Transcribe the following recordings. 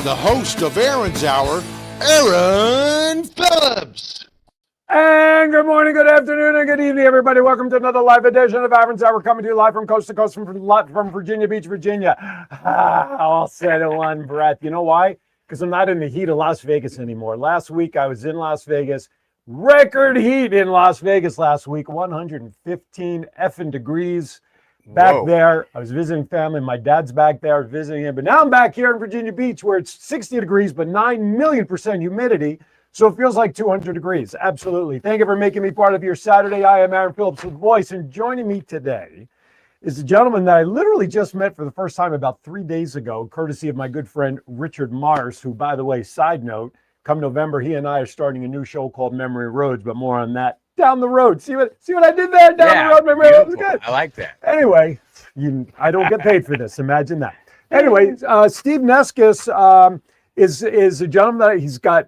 the host of Aaron's Hour, Aaron Phillips. And good morning, good afternoon, and good evening, everybody. Welcome to another live edition of Aaron's Hour, coming to you live from coast to coast from Virginia Beach, Virginia. All said in one breath. You know why? Because I'm not in the heat of Las Vegas anymore. Last week, I was in Las Vegas. Record heat in Las Vegas last week, 115 effing degrees. Back there, I was visiting family. My dad's back there visiting him. But now I'm back here in Virginia Beach where it's 60 degrees, but 9,000,000% humidity. So it feels like 200 degrees. Absolutely. Thank you for making me part of your Saturday. I am Aaron Phillips with Voice. And joining me today is a gentleman that I literally just met for the first time about 3 days ago, courtesy of my good friend Richard Mars, who, by the way, side note, come November, he and I are starting a new show called Memory Roads, but more on that down the road. See what I did there? Down the road, Memory Road was good. I like that. Anyway, I don't get paid for this. Imagine that. Anyway, Steve Neskis is a gentleman that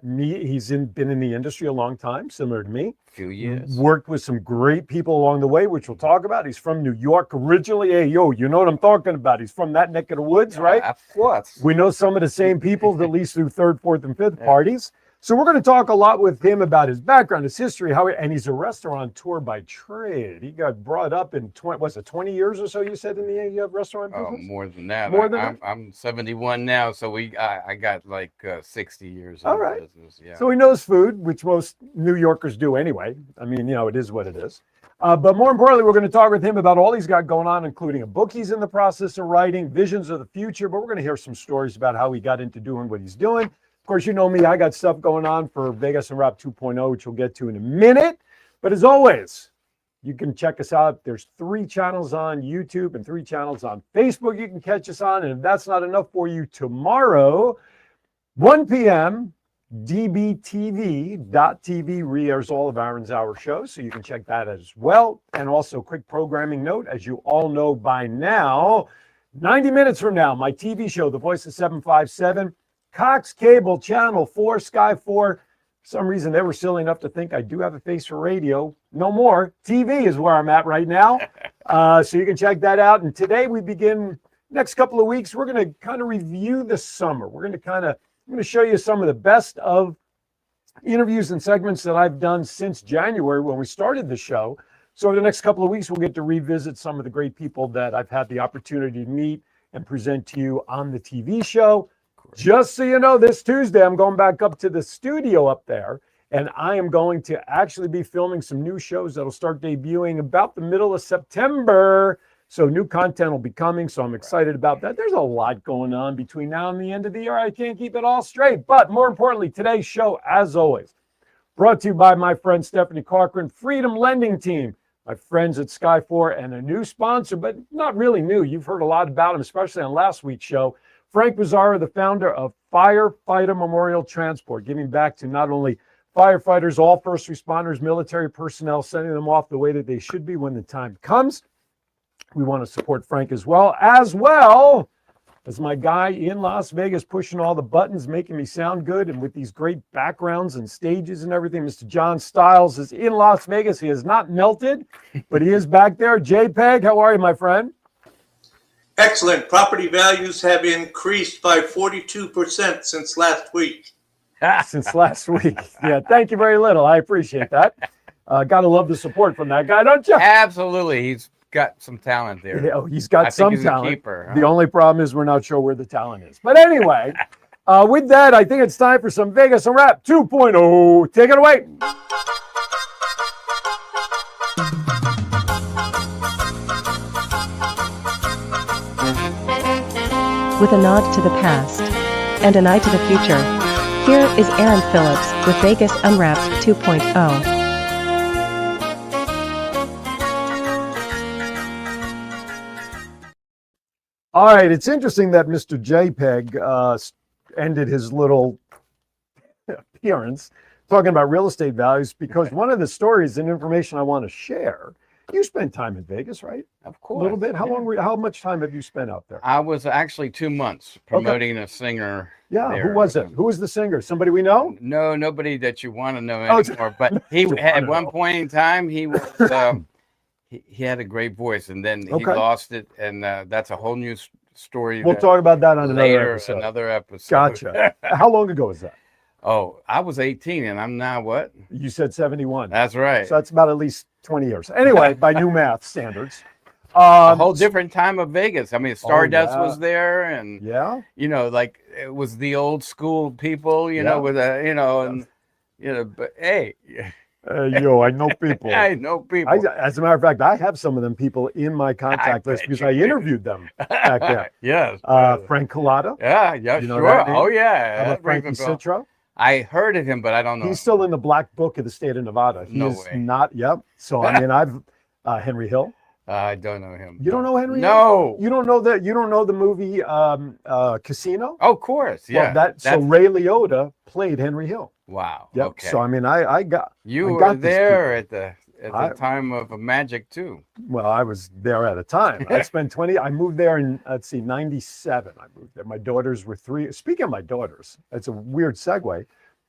been in the industry a long time, similar to me. A few years. Worked with some great people along the way, which we'll talk about. He's from New York originally. Hey, yo, you know what I'm talking about. He's from that neck of the woods, right? Of course. We know some of the same people, at least through third, fourth, and fifth parties. So we're going to talk a lot with him about his background, his history, and he's a restaurateur by trade. He got brought up in 20 years or so, you said, in the restaurant business? More than that. More than that? I'm 71 now, so I got like 60 years in the business. Yeah. So he knows food, which most New Yorkers do anyway. I mean, it is what it is. But more importantly, we're going to talk with him about all he's got going on, including a book he's in the process of writing, visions of the future. But we're going to hear some stories about how he got into doing what he's doing. Of course, you know me, I got stuff going on for Vegas and Rap 2.0, which we'll get to in a minute. But as always, you can check us out. There's 3 channels on YouTube and 3 channels on Facebook you can catch us on. And if that's not enough for you, tomorrow, 1 p.m., dbtv.tv re-airs all of Aaron's Hour shows, so you can check that as well. And also, quick programming note, as you all know by now, 90 minutes from now, my TV show, The Voice of 757, Cox Cable, Channel 4, Sky 4. For some reason, they were silly enough to think I do have a face for radio. No more. TV is where I'm at right now. So you can check that out. And today we begin, next couple of weeks, we're going to kind of review the summer. I'm going to show you some of the best of interviews and segments that I've done since January when we started the show. So over the next couple of weeks, we'll get to revisit some of the great people that I've had the opportunity to meet and present to you on the TV show. Just so you know, this Tuesday, I'm going back up to the studio up there, and I am going to actually be filming some new shows that'll start debuting about the middle of September. So new content will be coming, so I'm excited about that. There's a lot going on between now and the end of the year. I can't keep it all straight. But more importantly, today's show, as always, brought to you by my friend Stephanie Corcoran, Freedom Lending Team, my friends at Sky 4, and a new sponsor, but not really new. You've heard a lot about him, especially on last week's show. Frank Bizzarro, the founder of Firefighter Memorial Transport, giving back to not only firefighters, all first responders, military personnel, sending them off the way that they should be when the time comes. We want to support Frank as well as my guy in Las Vegas pushing all the buttons, making me sound good, and with these great backgrounds and stages and everything. Mr. John Styles is in Las Vegas. He has not melted, but he is back there. JPEG, how are you, my friend? Excellent. Property values have increased by 42% since last week. Since last week. Yeah, thank you very little. I appreciate that. Gotta love the support from that guy, don't you? Absolutely. He's got some talent there. Yeah, he's got some talent. Keeper, huh? The only problem is we're not sure where the talent is. But anyway, with that, I think it's time for some Vegas and Rap 2.0. Take it away. With a nod to the past and an eye to the future, here is Aaron Phillips with Vegas Unwrapped 2.0. All right, it's interesting that Mr. JPEG ended his little appearance talking about real estate values, because one of the stories and information I want to share, you spent time in Vegas, right? Of course. A little bit. How much time have you spent out there? I was actually 2 months promoting a singer. Yeah, there. who was it? Who was the singer? Somebody we know? No, nobody that you want to know anymore. But he at one point in time, he was he had a great voice, and then he lost it, and that's a whole new story. We'll that talk about that on later. another episode. Another episode. Gotcha. How long ago was that? Oh, I was 18 and I'm now what? You said 71. That's right. So that's about at least 20 years. Anyway, by new math standards. A whole different time of Vegas. I mean, Stardust yeah. was there, and Yeah. like it was the old school people, Yeah. with and but hey, Yo, I know people. I know people. As a matter of fact, I have some of them people in my contact I list bet because you I do. interviewed them back then. Yes. Frank Collada. Yeah, You know sure. that name? Oh yeah. How that about Frankie rings a bell. Citro? I heard of him, but I don't know. He's still in the black book of the state of Nevada. He No is way. not. Yep. So I mean, I've Henry Hill. I don't know him. You don't know Henry Hill? No. You don't know that? You don't know the movie Casino? Oh, of course. Yeah. Well, so Ray Liotta played Henry Hill. Wow. Yep. Okay. So I mean, I got You I were got these there at the I- time of magic too. Well, I was there at a time. I spent I moved there in, let's see, 97. I moved there. My daughters were 3. Speaking of my daughters, it's a weird segue.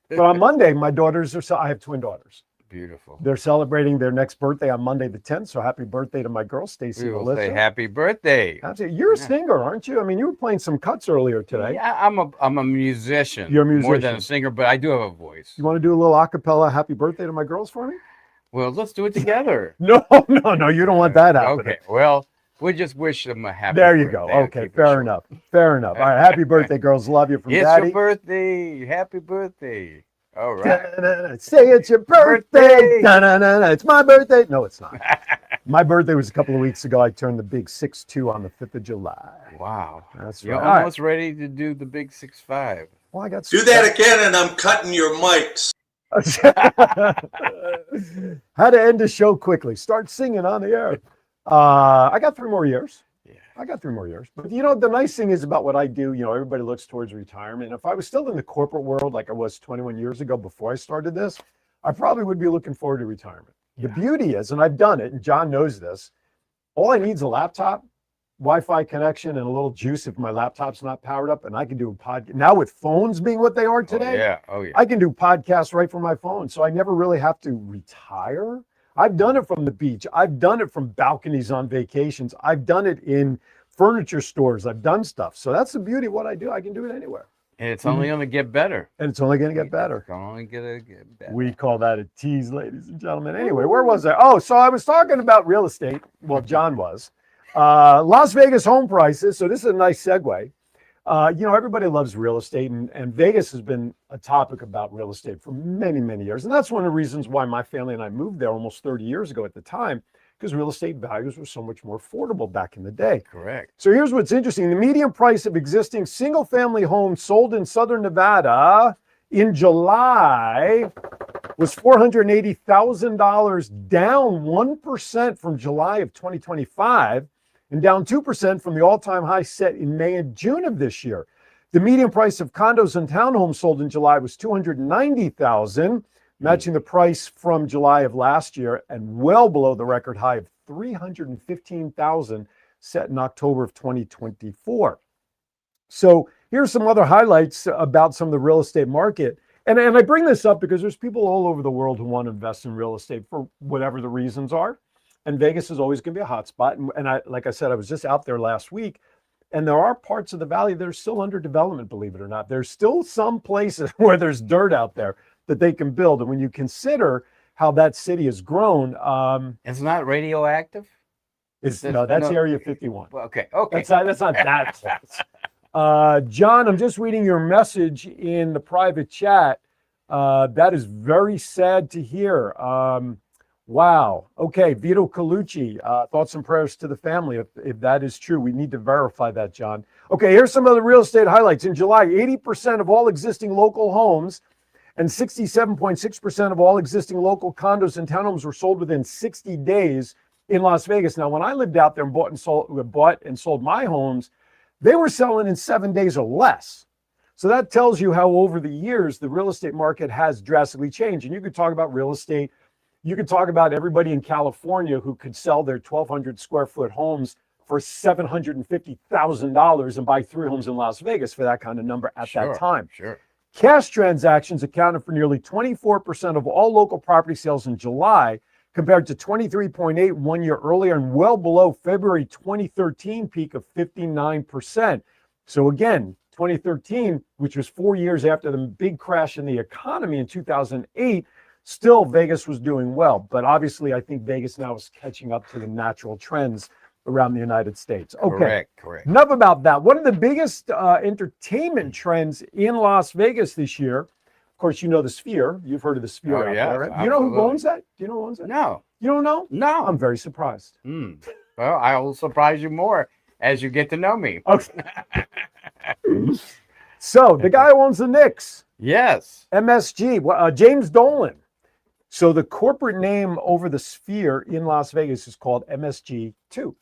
But on Monday, my daughters I have twin daughters. Beautiful. They're celebrating their next birthday on Monday the 10th. So happy birthday to my girl, Stacy We will Melissa. say happy birthday. Absolutely. You're a Yeah. singer, aren't you? I mean, you were playing some cuts earlier today. Yeah, I'm a musician. You're a More than musician. a singer, but I do have a voice. You want to do a little acapella happy birthday to my girls for me? Well, let's do it together. No, no, you don't want that happening. Okay. Well, we just wish them a happy There you birthday. go. I'll Okay, keep it fair short. enough. Fair enough. All right, happy birthday, girls. Love you from It's Daddy. your birthday. Happy birthday. All right. Da-na-na. Say it's your birthday. Da-na-na-na. It's my birthday. No, it's not. My birthday was a couple of weeks ago. I turned the big 6'2" on the 5th of July. Wow. That's You're right. All right. almost ready to do the big 6'5". Well, I got Do that again and I'm cutting your mics. How to end a show quickly. Start singing on the air. I got 3 more years. Yeah. I got 3 more years. But the nice thing is about what I do, everybody looks towards retirement. If I was still in the corporate world like I was 21 years ago before I started this, I probably would be looking forward to retirement. The beauty is, and I've done it, and John knows this, all I need is a laptop, Wi-Fi connection, and a little juice if my laptop's not powered up, and I can do a podcast. Now with phones being what they are today, Oh yeah. I can do podcasts right from my phone. So I never really have to retire. I've done it from the beach. I've done it from balconies on vacations. I've done it in furniture stores. I've done stuff. So that's the beauty of what I do. I can do it anywhere. And it's only going to get better. And it's only going to get better. It's only going to get better. We call that a tease, ladies and gentlemen. Anyway, where was I? Oh, so I was talking about real estate. Well, John was. Las Vegas home prices. So this is a nice segue. Everybody loves real estate, and Vegas has been a topic about real estate for many, many years. And that's one of the reasons why my family and I moved there almost 30 years ago at the time, because real estate values were so much more affordable back in the day. Correct. So here's what's interesting. The median price of existing single-family homes sold in Southern Nevada in July was $480,000, down 1% from July of 2025 and down 2% from the all-time high set in May and June of this year. The median price of condos and townhomes sold in July was $290,000, matching the price from July of last year and well below the record high of $315,000 set in October of 2024. So here's some other highlights about some of the real estate market. And I bring this up because there's people all over the world who want to invest in real estate for whatever the reasons are. And Vegas is always going to be a hot spot. And like I said, I was just out there last week, and there are parts of the valley that are still under development, believe it or not. There's still some places where there's dirt out there that they can build. And when you consider how that city has grown, It's not radioactive? that's No. Area 51. Well, okay. That's not that close. John, I'm just reading your message in the private chat. That is very sad to hear. Wow. Okay, Vito Colucci, thoughts and prayers to the family. If that is true, we need to verify that, John. Okay, here's some of the real estate highlights. In July, 80% of all existing local homes and 67.6% of all existing local condos and townhomes were sold within 60 days in Las Vegas. Now, when I lived out there and bought and sold my homes, they were selling in 7 days or less. So that tells you how over the years the real estate market has drastically changed. And you could talk about real estate. You could talk about everybody in California who could sell their 1,200 square foot homes for $750,000 and buy 3 homes in Las Vegas for that kind of number at that time. Sure. Cash transactions accounted for nearly 24% of all local property sales in July, compared to 23.8 1 year earlier and well below February 2013 peak of 59%. So again, 2013, which was 4 years after the big crash in the economy in 2008, still Vegas was doing well. But obviously, I think Vegas now is catching up to the natural trends around the United States. Okay. Correct. Enough about that. One of the biggest entertainment trends in Las Vegas this year, of course, you know the Sphere. You've heard of the Sphere out there, right? You know who owns that? Do you know who owns that? No. You don't know? No. I'm very surprised. Well, I will surprise you more as you get to know me. Okay. So the guy who owns the Knicks, Yes. MSG, James Dolan. So the corporate name over the Sphere in Las Vegas is called MSG2.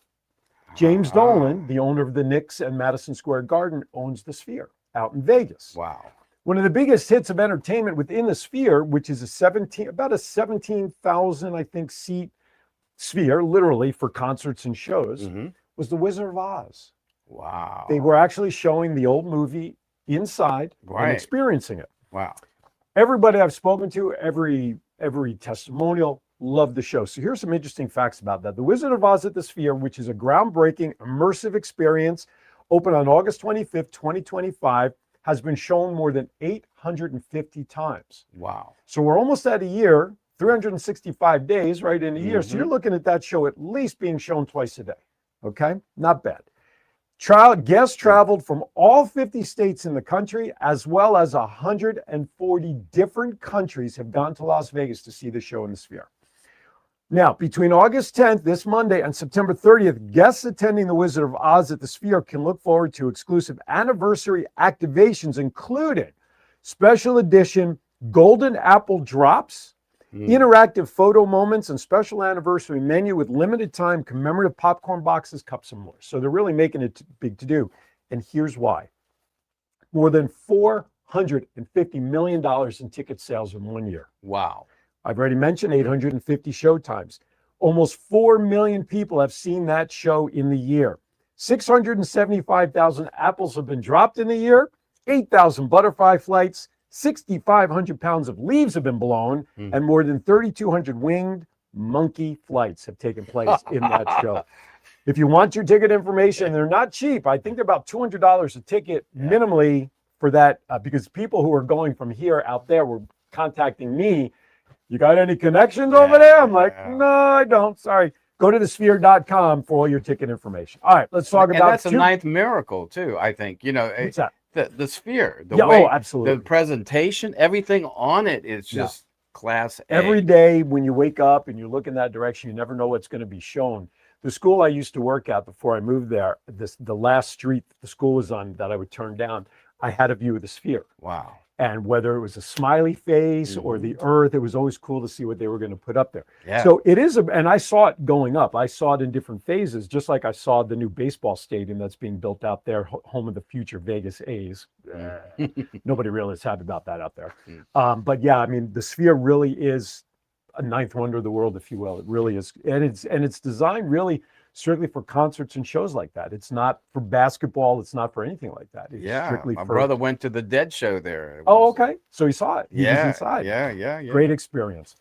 James Dolan, the owner of the Knicks and Madison Square Garden, owns the Sphere out in Vegas. Wow. One of the biggest hits of entertainment within the Sphere, which is about a 17,000, I think, seat Sphere, literally for concerts and shows, was The Wizard of Oz. Wow. They were actually showing the old movie inside and experiencing it. Wow. Everybody I've spoken to, every testimonial, loved the show. So here's some interesting facts about that. The Wizard of Oz at the Sphere, which is a groundbreaking, immersive experience, opened on August 25th, 2025, has been shown more than 850 times. Wow. So we're almost at a year, 365 days, right, in a year. So you're looking at that show at least being shown twice a day. Okay? Not bad. Guests traveled from all 50 states in the country, as well as 140 different countries have gone to Las Vegas to see the show in the Sphere. Now, between August 10th, this Monday, and September 30th, guests attending the Wizard of Oz at the Sphere can look forward to exclusive anniversary activations, including special edition Golden Apple Drops, interactive photo moments, and special anniversary menu with limited time commemorative popcorn boxes, cups, and more. So they're really making it big to do. And here's why. More than $450 million in ticket sales in 1 year. Wow. I've already mentioned 850 showtimes. Almost 4 million people have seen that show in the year. 675,000 apples have been dropped in the year. 8,000 butterfly flights. 6,500 pounds of leaves have been blown. And more than 3,200 winged monkey flights have taken place in that show. If you want your ticket information, they're not cheap. I think they're about $200 a ticket minimally for that, because people who are going from here out there were contacting me. You got any connections over there? I'm like, no, I don't. Sorry. Go to thesphere.com for all your ticket information. All right, let's talk about that's a ninth miracle too, I think. You know, What's that? The Sphere, the Yeah, way, absolutely. the presentation, everything on it is just class A. Every day when you wake up and you look in that direction, you never know what's going to be shown. The school I used to work at before I moved there, the last street the school was on that I would turn down, I had a view of the Sphere. Wow. And whether it was a smiley face or the earth, it was always cool to see what they were going to put up there. Yeah. So it is, and I saw it going up. I saw it in different phases, just like I saw the new baseball stadium that's being built out there, home of the future Vegas A's. Nobody really is happy about that out there. But yeah, I mean, the Sphere really is a ninth wonder of the world, if you will. It really is. And it's designed really strictly for concerts and shows like that. It's not for basketball. It's not for anything like that. It's strictly my for... brother went to the Dead show there. Oh, okay. So he saw it. He was inside. Yeah. Great experience.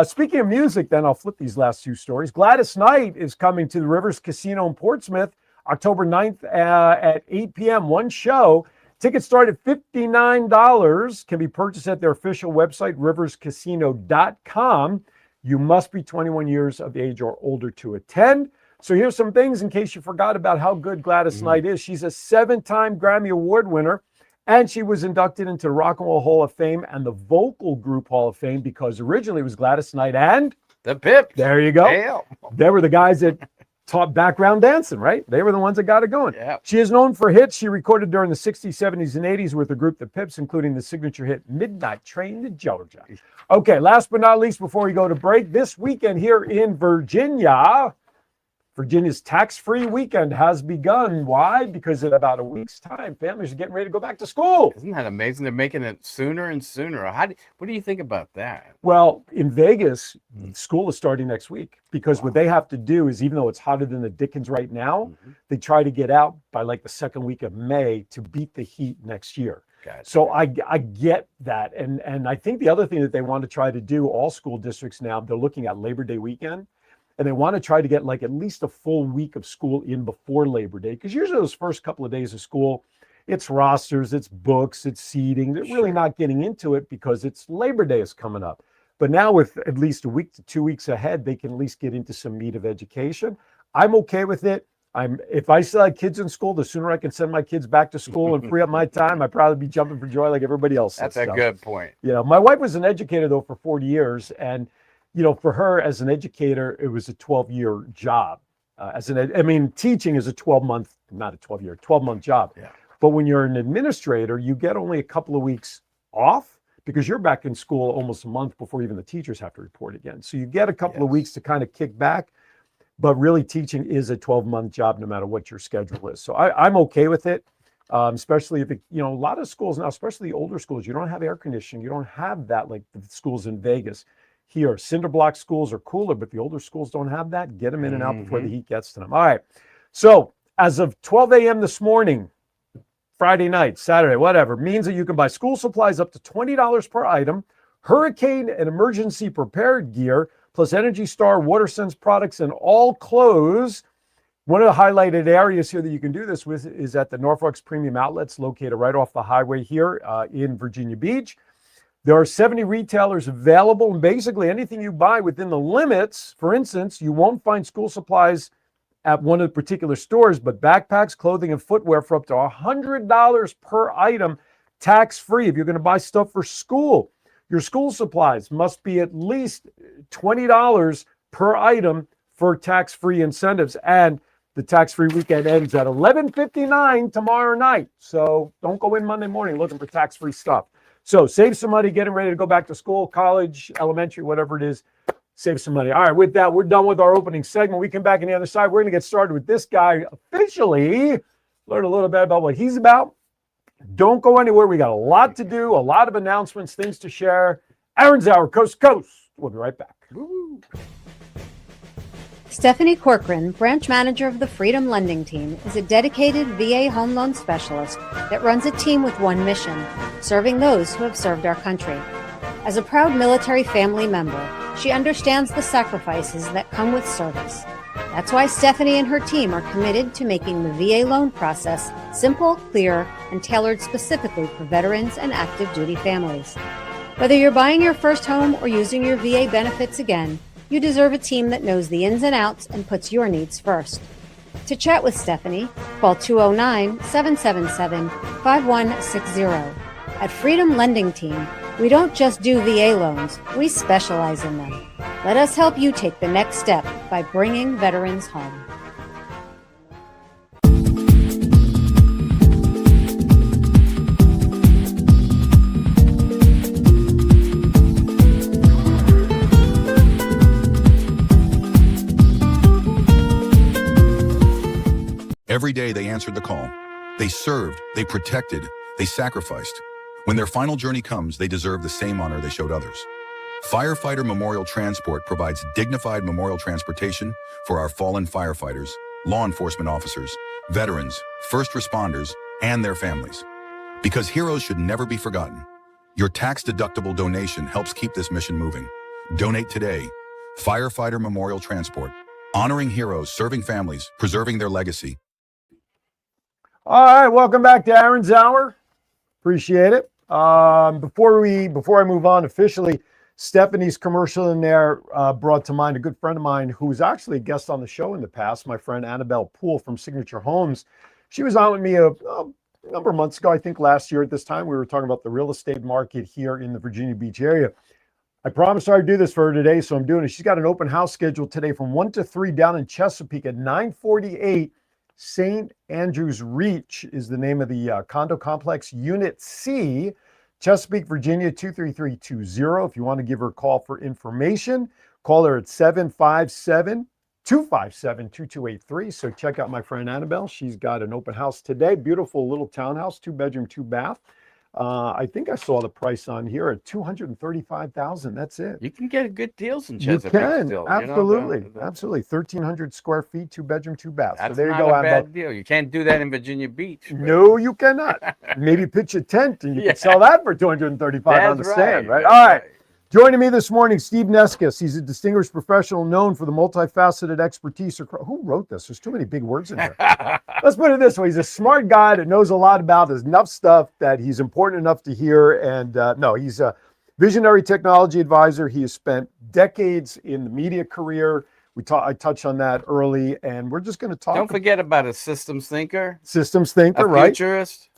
Speaking of music, then I'll flip these last two stories. Gladys Knight is coming to the Rivers Casino in Portsmouth, October 9th at 8 p.m. One show. Tickets start at $59, can be purchased at their official website, riverscasino.com. You must be 21 years of age or older to attend. So here's some things in case you forgot about how good Gladys Knight is. She's a 7-time Grammy Award winner, and she was inducted into the Rock and Roll Hall of Fame and the Vocal Group Hall of Fame because originally it was Gladys Knight and The Pips. there you go. Damn. They were the guys that taught background dancing, right? They were the ones that got it going. Yeah. She is known for hits she recorded during the 60s, 70s, and 80s with the group The Pips, including the signature hit Midnight Train to Georgia. Okay, last but not least, before we go to break, this weekend here in Virginia, Virginia's tax-free weekend has begun. Why? Because in about a week's time, families are getting ready to go back to school. Isn't that amazing? They're making it sooner and sooner. What do you think about that? Well, in Vegas, school is starting next week because what they have to do is, even though it's hotter than the Dickens right now, they try to get out by like the second week of May to beat the heat next year. Gotcha. So I get that. And I think the other thing that they want to try to do, all school districts now, they're looking at Labor Day weekend, and they want to try to get like at least a full week of school in before Labor Day. Because usually those first couple of days of school, it's rosters, it's books, it's seating. They're really not getting into it because it's Labor Day is coming up. But now with at least a week to 2 weeks ahead, they can at least get into some meat of education. I'm okay with it. If I still had kids in school, the sooner I can send my kids back to school and free up my time, I'd probably be jumping for joy like everybody else. That's a good point. You know, my wife was an educator though for 40 years, and you know, for her as an educator, it was a 12-year job. Teaching is a 12-month, not a 12-year, 12-month job. Yeah. But when you're an administrator, you get only a couple of weeks off because you're back in school almost a month before even the teachers have to report again. So you get a couple of weeks to kind of kick back. But really, teaching is a 12-month job, no matter what your schedule is. So I'm okay with it, especially if a lot of schools now, especially the older schools, you don't have air conditioning. You don't have that like the schools in Vegas. Here, cinder block schools are cooler, but the older schools don't have that. Get them in and out before the heat gets to them. All right. So as of 12 a.m. this morning, Friday night, Saturday, whatever, means that you can buy school supplies up to $20 per item, hurricane and emergency prepared gear, plus Energy Star WaterSense products and all clothes. One of the highlighted areas here that you can do this with is at the Norfolk's Premium Outlets, located right off the highway here in Virginia Beach. There are 70 retailers available, and basically anything you buy within the limits, for instance, you won't find school supplies at one of the particular stores, but backpacks, clothing, and footwear for up to $100 per item, tax-free. If you're going to buy stuff for school, your school supplies must be at least $20 per item for tax-free incentives. And the tax-free weekend ends at 11:59 tomorrow night. So don't go in Monday morning looking for tax-free stuff. So save some money, getting ready to go back to school, college, elementary, whatever it is. Save some money. All right, with that, we're done with our opening segment. We come back on the other side. We're going to get started with this guy officially, learn a little bit about what he's about. Don't go anywhere. We got a lot to do, a lot of announcements, things to share. Aaron Zauer, Coast to Coast. We'll be right back. Woo-hoo. Stephanie Corcoran, branch manager of the Freedom Lending Team, is a dedicated VA home loan specialist that runs a team with one mission, serving those who have served our country. As a proud military family member, she understands the sacrifices that come with service. That's why Stephanie and her team are committed to making the VA loan process simple, clear, and tailored specifically for veterans and active duty families. Whether you're buying your first home or using your VA benefits again, you deserve a team that knows the ins and outs and puts your needs first. To chat with Stephanie, call 209-777-5160. At Freedom Lending Team, we don't just do VA loans, we specialize in them. Let us help you take the next step by bringing veterans home. Every day they answered the call. They served, they protected, they sacrificed. When their final journey comes, they deserve the same honor they showed others. Firefighter Memorial Transport provides dignified memorial transportation for our fallen firefighters, law enforcement officers, veterans, first responders, and their families. Because heroes should never be forgotten. Your tax-deductible donation helps keep this mission moving. Donate today. Firefighter Memorial Transport. Honoring heroes, serving families, preserving their legacy. All right, welcome back to Aaron's Hour. Appreciate it. Before I move on officially, Stephanie's commercial in there brought to mind a good friend of mine who was actually a guest on the show in the past, my friend Annabelle Poole from Signature Homes. She was on with me a number of months ago, I think last year at this time. We were talking about the real estate market here in the Virginia Beach area. I promised her I'd do this for her today, so I'm doing it. She's got an open house scheduled today from 1 to 3 down in Chesapeake at 948 St. Andrews Reach is the name of the condo complex, Unit C, Chesapeake, Virginia, 23320. If you want to give her a call for information, call her at 757-257-2283. So check out my friend Annabelle. She's got an open house today. Beautiful little townhouse, 2-bedroom, 2-bath. I think I saw the price on here at 235,000. That's it. You can get good deals in You Chesapeake can, still. absolutely, You know, absolutely. 1,300 square feet, 2 bedroom, 2 bath. So that's there you not go, a Ann bad Phillips. deal. You can't do that in Virginia Beach. but- No, you cannot. Maybe pitch a tent and you Yeah. can sell that for 235 on the That's stand, right? that's All right. Joining me this morning, Steve Neskus. He's a distinguished professional known for the multifaceted expertise. Who wrote this? There's too many big words in here. Let's put it this way. He's a smart guy that knows a lot about enough stuff that he's important enough to hear. And no, he's a visionary technology advisor. He has spent decades in the media career. I touched on that early, and we're just going to talk. Don't forget about a systems thinker, Systems thinker, a right? futurist,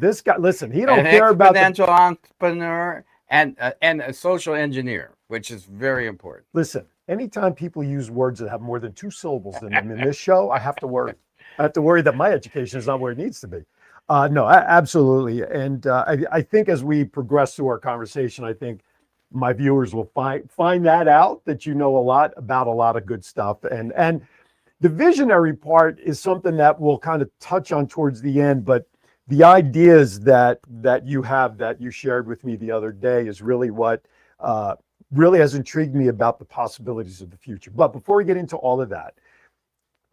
This guy, listen, he don't an care about the exponential entrepreneur, and a social engineer, which is very important. Listen, anytime people use words that have more than 2 syllables in them in this show, I have to worry. I have to worry that my education is not where it needs to be. No, absolutely. And I think as we progress through our conversation, I think my viewers will find that out, that you know a lot about a lot of good stuff. And the visionary part is something that we'll kind of touch on towards the end, but the ideas that you have, that you shared with me the other day, is really what really has intrigued me about the possibilities of the future. But before we get into all of that,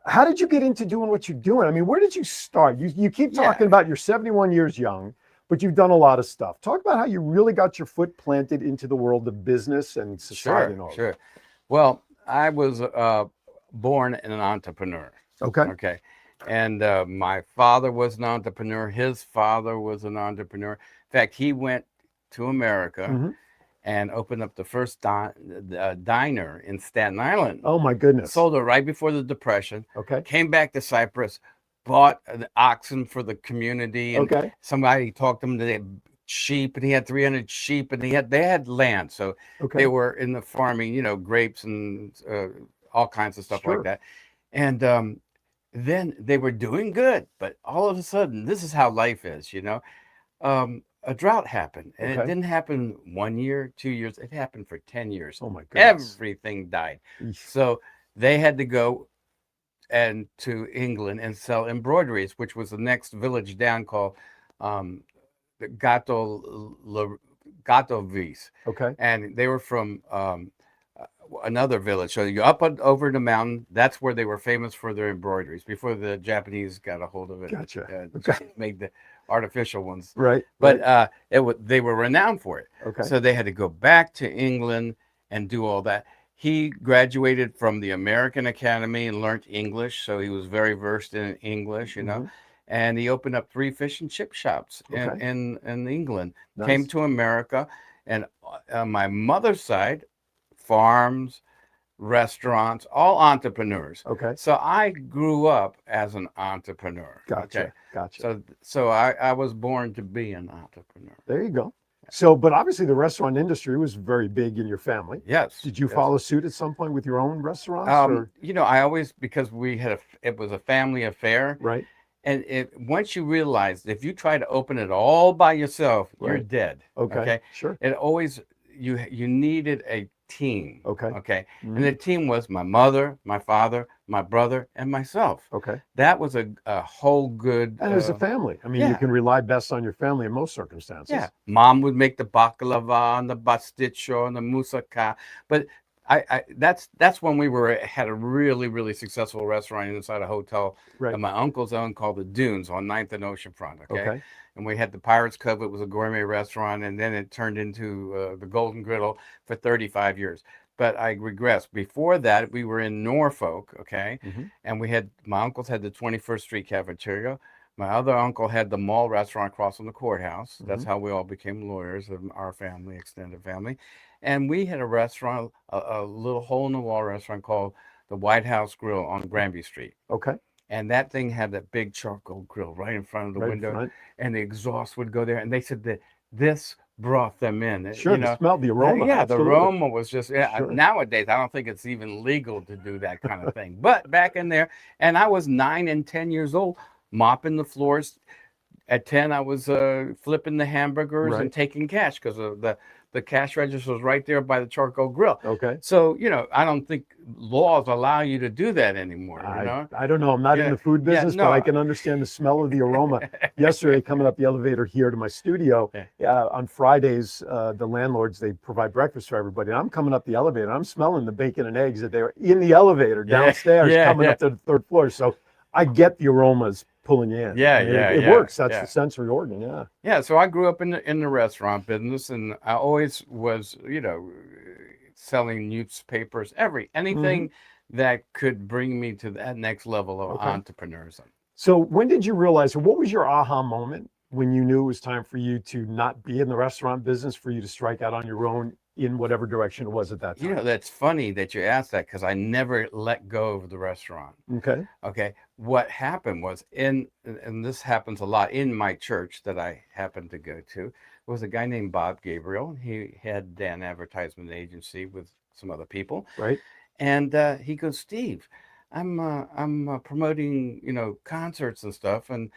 how did you get into doing what you're doing? I mean, where did you start? You keep talking about you're 71 years young, but you've done a lot of stuff. Talk about how you really got your foot planted into the world of business and society and all Sure. Well, I was born an entrepreneur. that. Okay. Okay. And my father was an entrepreneur. His father was an entrepreneur. In fact, he went to America Mhm. and opened up the first diner in Staten Island. Oh my goodness. Sold it right before the Depression. Okay. Came back to Cyprus, bought an oxen for the community. And Okay. somebody talked to him, they had sheep, and he had 300 sheep, and they had land. So Okay. they were in the farming, grapes and all kinds of stuff Sure. like that. And then they were doing good, but all of a sudden, this is how life is, a drought happened, and Okay. it didn't happen 1 year, 2 years. It happened for 10 years. Oh my goodness. Everything died. Eesh. So they had to go to England and sell embroideries, which was the next village down, called the Gatovis. Okay. And they were from another village. So you up over the mountain. That's where they were famous for their embroideries before the Japanese got a hold of it. Gotcha. Made the artificial ones. Right. But they were renowned for it. Okay. So they had to go back to England and do all that. He graduated from the American Academy and learned English, so he was very versed in English, Mhm. And he opened up 3 fish and chip shops Okay. in England. Nice. Came to America, and on my mother's side, farms, restaurants, all entrepreneurs. Okay. So I grew up as an entrepreneur. Gotcha. Okay? Gotcha. So I was born to be an entrepreneur. There you go. So, but obviously the restaurant industry was very big in your family. Yes. Did you yes. follow suit at some point with your own restaurants? Or? I always, because it was a family affair, Right. and once you realize if you try to open it all by yourself, you're Right. dead. Okay. Sure. It always you needed a team. Okay. Okay. Mhm. And the team was my mother, my father, my brother, and myself. Okay. That was a whole good. And as a family, I mean, you yeah. can rely best on your family in most circumstances. Yeah, mom would make the baklava and the pasticho and the moussaka, but that's when we had a really, really successful restaurant inside a hotel Right. that my uncle's owned, called the Dunes on 9th and Oceanfront. Okay. And we had the Pirates Cove. It was a gourmet restaurant, and then it turned into the Golden Griddle for 35 years. But I regress. Before that, we were in Norfolk, okay? Mhm. And my uncles had the 21st Street cafeteria. My other uncle had the mall restaurant across from the courthouse. That's how we all became lawyers, our family, extended family. And we had a restaurant, a little hole-in-the-wall restaurant called the White House Grill on Granby Street. Okay. And that thing had that big charcoal grill right in front of the Right in window, front. and the exhaust would go there. And they said that this brought them in. Sure. The smell, the aroma. Yeah, absolutely. the aroma was just, Sure. nowadays, I don't think it's even legal to do that kind of thing. But back in there, and I was 9 and 10 years old, mopping the floors. At 10, I was flipping the hamburgers Right. and taking cash because the the cash register was right there by the charcoal grill. Okay. So, you know, I don't think laws allow you to do that anymore, you know? I don't know. I'm not in Yeah, the food yeah, business, but I no. can understand the smell of the aroma. Yesterday, coming up the elevator here to my studio, on Fridays, the landlords, they provide breakfast for everybody. And I'm coming up the elevator. I'm smelling the bacon and eggs that they were in the elevator downstairs coming up to the third floor. So I get the aromas pulling you in. Yeah, I mean, yeah, it yeah, works. That's yeah. the sensory organ. Yeah. Yeah, so I grew up in the restaurant business, and I always was, you know, selling newspapers, anything that could bring me to that next level of entrepreneurship. So when did you realize, or what was your aha moment when you knew it was time for you to not be in the restaurant business, for you to strike out on your own in whatever direction it was at that time? You know, that's funny that you asked that, because I never let go of the restaurant. Okay. Okay. What happened was, and this happens a lot in my church that I happened to go to, was a guy named Bob Gabriel. He had an advertisement agency with some other people. Right. And he goes, Steve, I'm promoting, you know, concerts and stuff. And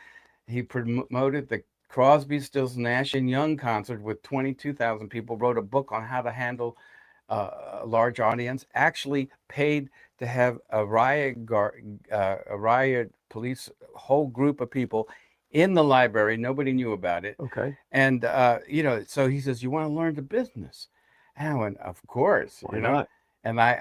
he promoted the Crosby, Stills, Nash and Young concert with 22,000 people, wrote a book on how to handle a large audience, actually paid to have a riot police, whole group of people in the library. Nobody knew about it. Okay. And, you know, so he says, you want to learn the business? And I went, of course. Why you know? not? And I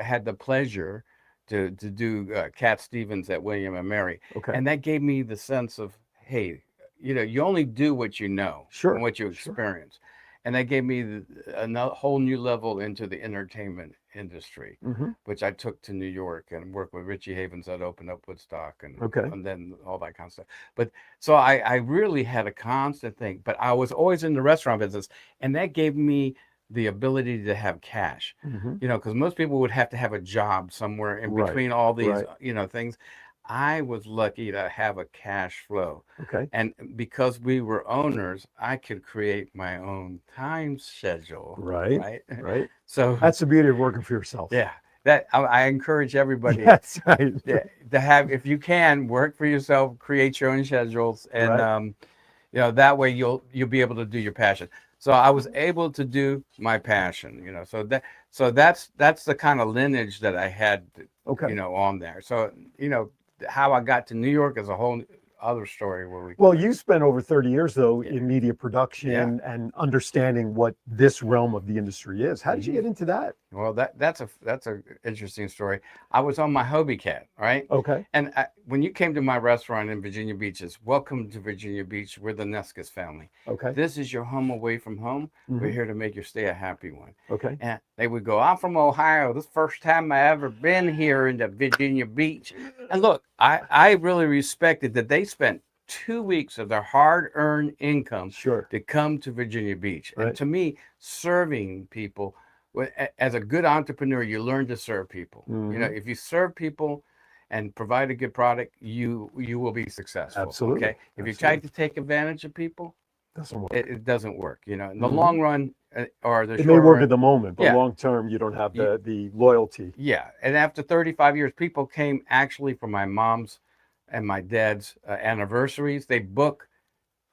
had the pleasure to do Cat Stevens at William and Mary. Okay. And that gave me the sense of, hey, you know, you only do what you know and what you experience. And that gave me a whole new level into the entertainment industry, which I took to New York and worked with Richie Havens that opened up Woodstock and then all that kind of stuff. But so I really had a constant thing, but I was always in the restaurant business, and that gave me the ability to have cash, you know, because most people would have to have a job somewhere in between all these, you know, things. I was lucky to have a cash flow. Okay. And because we were owners, I could create my own time schedule. Right. Right. So that's the beauty of working for yourself. Yeah. That I encourage everybody That's right. to have, if you can, work for yourself, create your own schedules, and you know, that way you'll be able to do your passion. So I was able to do my passion, you know. So that's the kind of lineage that I had, you know, on there. So, you know, how I got to New York is a whole other story. Well, you spent over 30 years though in media production and understanding what this realm of the industry is. How did you get into that? Well, that's a interesting story. I was on my Hobie Cat, right? Okay. And when you came to my restaurant in Virginia Beach, it's welcome to Virginia Beach. We're the Neskis family. Okay. This is your home away from home. We're here to make your stay a happy one. Okay. And they would go, I'm from Ohio. This is the first time I ever been here in the Virginia Beach. And look, I really respected that they spent 2 weeks of their hard-earned income to come to Virginia Beach. Right. And to me, serving people, as a good entrepreneur, you learn to serve people. You know, if you serve people and provide a good product, you will be successful. Absolutely. Okay. If you try to take advantage of people, doesn't work. It doesn't work. You know, in the long run, or the it short may work run, at the moment, but long term, you don't have the loyalty. Yeah. And after 35 years, people came actually for my mom's and my dad's anniversaries. They book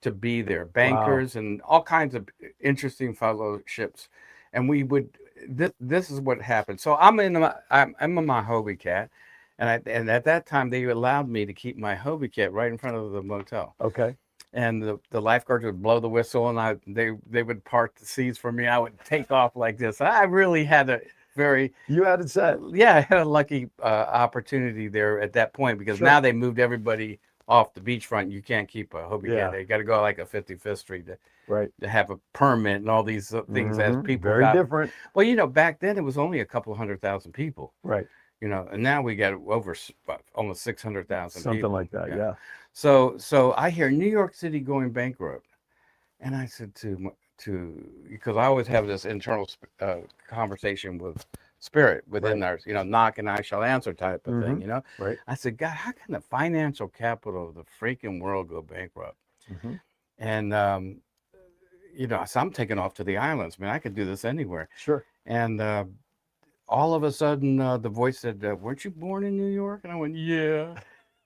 to be there, bankers and all kinds of interesting fellowships. And we would, this is what happened. So I'm in my Hobie Cat. And at that time, they allowed me to keep my Hobie Cat right in front of the motel. Okay. And the lifeguards would blow the whistle, and they would part the seats for me. I would take off like this. I really had a you had it set. Yeah, I had a lucky opportunity there at that point, because now they moved everybody off the beachfront. You can't keep a Hobie Cat. They got to go like a 55th Street to have a permit and all these things as people very different. Well, you know, back then it was only a couple 100,000 people. Right. You know, and now we got over almost 600,000 people. Something like that, yeah. So I hear New York City going bankrupt, and I said because I always have this internal conversation with spirit within our, you know, knock and I shall answer type of thing, you know. Right. I said, God, how can the financial capital of the freaking world go bankrupt? And you know, so I'm taking off to the islands, man. I could do this anywhere. Sure. And all of a sudden, the voice said, weren't you born in New York? And I went, yeah.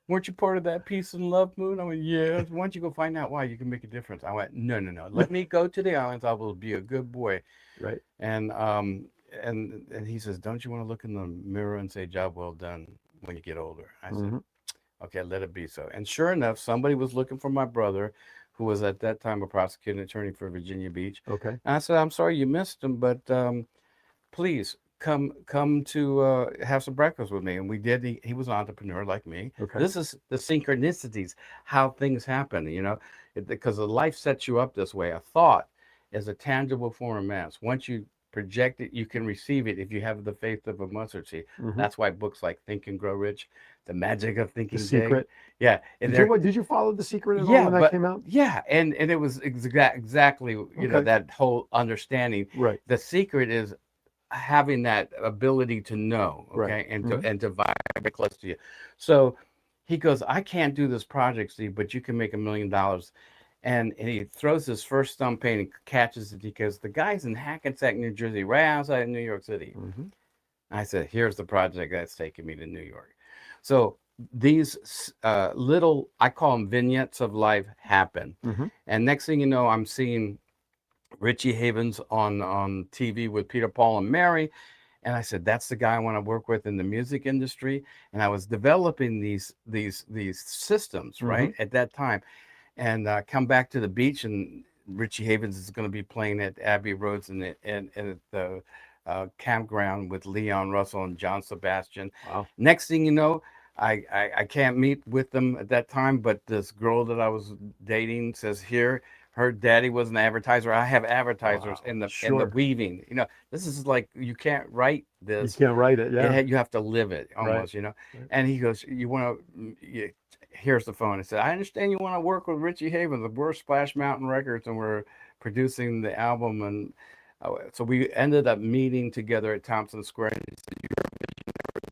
weren't you part of that peace and love movement? I went, yeah. Why don't you go find out why you can make a difference? I went, no. Let me go to the islands. I will be a good boy. Right. And he says, don't you want to look in the mirror and say, job well done when you get older? I said, okay, let it be so. And sure enough, somebody was looking for my brother, who was at that time a prosecuting attorney for Virginia Beach. Okay. And I said, I'm sorry you missed him, but please come to have some breakfast with me. And we did. He was an entrepreneur like me. Okay. This is the synchronicities, how things happen, because the life sets you up this way. A thought is a tangible form of mass. Once you project it, you can receive it if you have the faith of a mustard seed. That's why books like Think and Grow Rich, The Magic of Thinking The Big. Secret. Yeah. And Did you follow The Secret at all when that came out? Yeah, and it was exactly that whole understanding. Right. The secret is having that ability to know, okay, Right. and to vibrate close to you. So he goes, I can't do this project, Steve, but you can make $1 million. And he throws his first thumb paint and catches it because the guy's in Hackensack, New Jersey, right outside of New York City. I said, here's the project that's taking me to New York. So these little, I call them vignettes of life, happen. And next thing you know, I'm seeing Richie Havens on TV with Peter, Paul, and Mary. And I said, that's the guy I want to work with in the music industry. And I was developing these systems, right, at that time. And come back to the beach, and Richie Havens is going to be playing at Abbey Roads and at the campground with Leon Russell and John Sebastian. Wow. Next thing you know, I can't meet with them at that time, but this girl that I was dating says, here, her daddy was an advertiser. I have advertisers in the weaving. This is like, you can't write this. You can't write it, yeah. You have to live it almost, Right. And he goes, you want to, here's the phone. I said, I understand you want to work with Richie Havens. We're Splash Mountain Records, and we're producing the album. And so we ended up meeting together at Thompson Square. And he said, you're a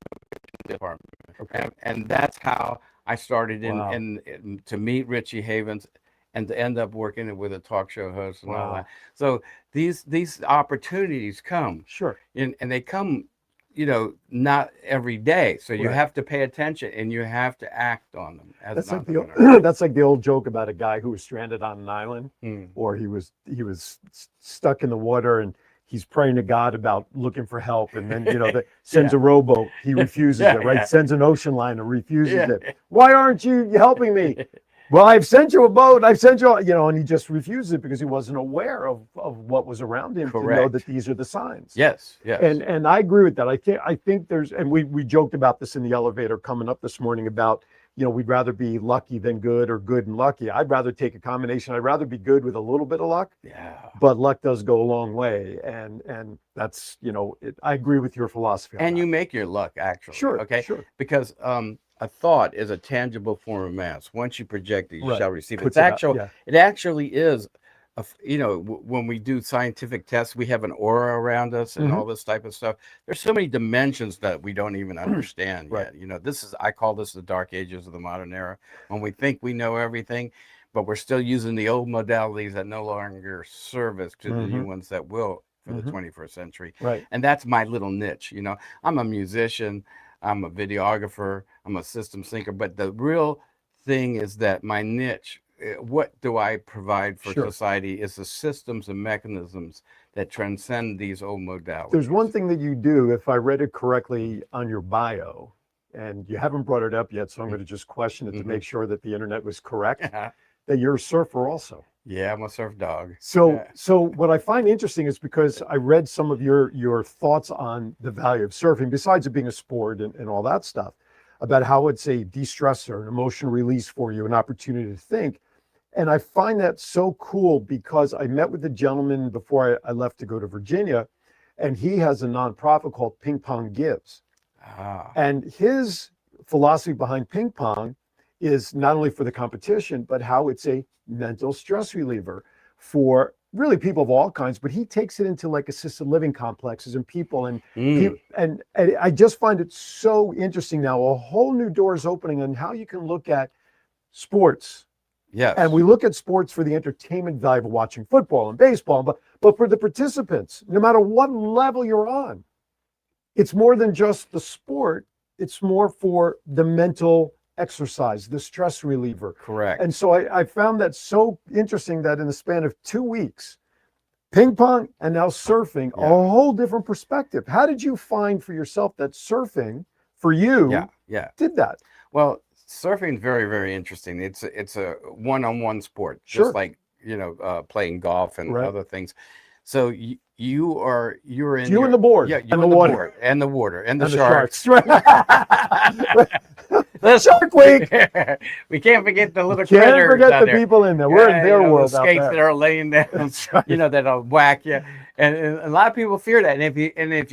visionary department. Okay. And that's how I started to meet Richie Havens and to end up working with a talk show host and all that. So these opportunities come. Sure. And they come, not every day. So you have to pay attention and you have to act on them as an entrepreneur. That's like the old joke about a guy who was stranded on an island, or he was stuck in the water and he's praying to God about looking for help, and then sends a rowboat, he refuses it, right? Sends an ocean liner, refuses it. Why aren't you helping me? Well, I've sent you a boat. I've sent you, and he just refused it because he wasn't aware of what was around him to know that these are the signs. Yes. And I agree with that. I think there's, and we joked about this in the elevator coming up this morning about, we'd rather be lucky than good or good and lucky. I'd rather take a combination. I'd rather be good with a little bit of luck. Yeah. But luck does go a long way. And that's, I agree with your philosophy. And you make your luck, actually. Sure. Okay. Sure. Because, a thought is a tangible form of mass. Once you project it, you shall receive it. It actually is, when we do scientific tests, we have an aura around us and all this type of stuff. There's so many dimensions that we don't even understand yet. I call this the dark ages of the modern era, when we think we know everything, but we're still using the old modalities that no longer serve us to the new ones that will for the 21st century. Right. And that's my little niche. I'm a musician. I'm a videographer, I'm a systems thinker, but the real thing is that my niche, what do I provide for society, is the systems and mechanisms that transcend these old modalities. There's one thing that you do, if I read it correctly on your bio, and you haven't brought it up yet, so I'm going to just question it to make sure that the internet was correct, that you're a surfer also. Yeah, I'm a surf dog. So what I find interesting is because I read some of your thoughts on the value of surfing, besides it being a sport and all that stuff, about how it's a de-stressor, an emotional release for you, an opportunity to think. And I find that so cool because I met with a gentleman before I left to go to Virginia, and he has a nonprofit called Ping Pong Gives. And his philosophy behind ping pong is not only for the competition, but how it's a mental stress reliever for really people of all kinds, but he takes it into like assisted living complexes and people and I just find it so interesting now. A whole new door is opening on how you can look at sports. Yes. And we look at sports for the entertainment value of watching football and baseball, but for the participants, no matter what level you're on, it's more than just the sport. It's more for the mental exercise, the stress reliever. Correct. And so I found that so interesting that in the span of 2 weeks, ping pong and now surfing, a whole different perspective. How did you find for yourself that surfing for you Yeah. did that? Well, surfing is very, very interesting. It's a one-on-one sport, Sure. just like playing golf and Right. other things. So you're in You and the board. yeah, you and the water. board, and the water and the And the sharks. sharks. The Shark Week. We can't forget the little Can't critters forget out the there. people in there. We're in their the world out skates there. that are laying down, That's right. that'll whack you. And a lot of people fear that. And if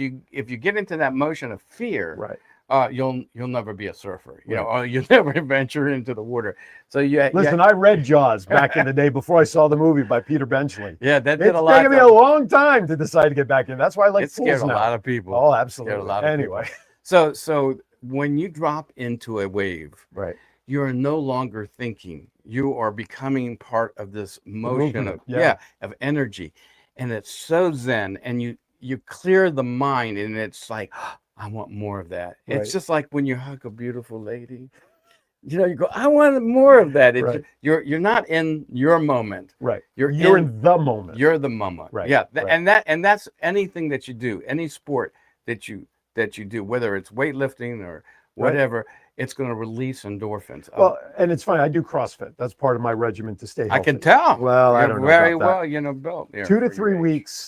you get into that motion of fear, Right. you'll never be a surfer. Or you'll never venture into the water. So Listen, I read Jaws back in the day before I saw the movie by Peter Benchley. that did It's a lot. taken me a long time to decide to get back in. That's why I like It scares pools a now. lot of people. Oh, Scared absolutely. a lot of people. Anyway, So when you drop into a wave, right. you are no longer thinking. You are becoming part of this motion of movement, of energy, and it's so zen. And you clear the mind, and it's like, I want more of that. Right. It's just like when you hug a beautiful lady. You go, I want more of that. Right. You're not in your moment. Right. You're in the moment. You're the moment. Right, Yeah. right. And that's anything that you do, any sport that you do, whether it's weightlifting or whatever, it's going to release endorphins. Well, and it's funny. I do CrossFit. That's part of my regimen to stay healthy. I can tell. Well, I You're don't know very about that. well, built. here 2 to for 3 your age. weeks,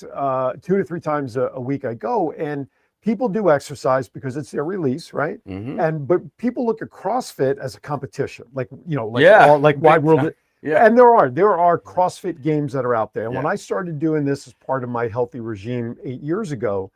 2 to 3 times a week I go, and people do exercise because it's their release, right? Mhm. But people look at CrossFit as a competition, like Yeah, like big Wide World. time. Yeah. And there are CrossFit games that are out there. And when Yeah. I started doing this as part of my healthy regime 8 years ago,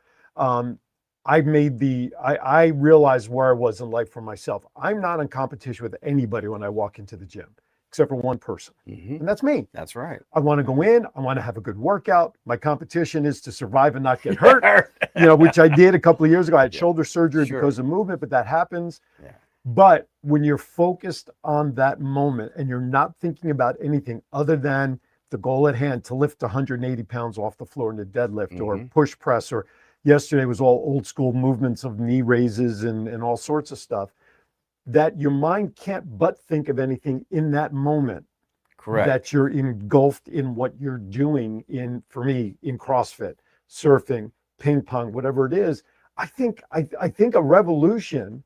I realized where I was in life for myself. I'm not in competition with anybody when I walk into the gym, except for one person, Mhm. and that's me. That's right. I want to go in. I want to have a good workout. My competition is to survive and not get hurt, which I did a couple of years ago. I had shoulder surgery Sure. because of movement, but that happens. Yeah. But when you're focused on that moment and you're not thinking about anything other than the goal at hand to lift 180 pounds off the floor in a deadlift or push press, or yesterday was all old school movements of knee raises and all sorts of stuff, that your mind can't but think of anything in that moment. Correct. That you're engulfed in what you're doing for me, in CrossFit, surfing, ping pong, whatever it is. I think a revolution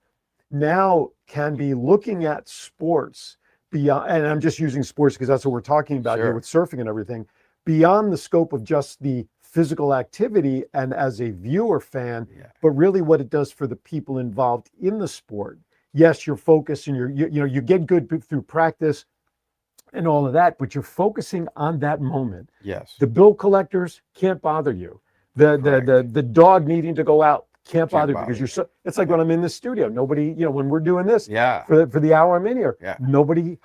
now can be looking at sports beyond, and I'm just using sports because that's what we're talking about here Sure. with surfing and everything, beyond the scope of just the physical activity and as a viewer fan, but really what it does for the people involved in the sport. Yes, you're focused and you get good through practice and all of that, but you're focusing on that moment. Yes. The bill collectors can't bother you. The dog needing to go out can't bother you because you're so. It's like when I'm in the studio. Nobody, when we're doing this. Yeah. For the hour I'm in here. Yeah. Nobody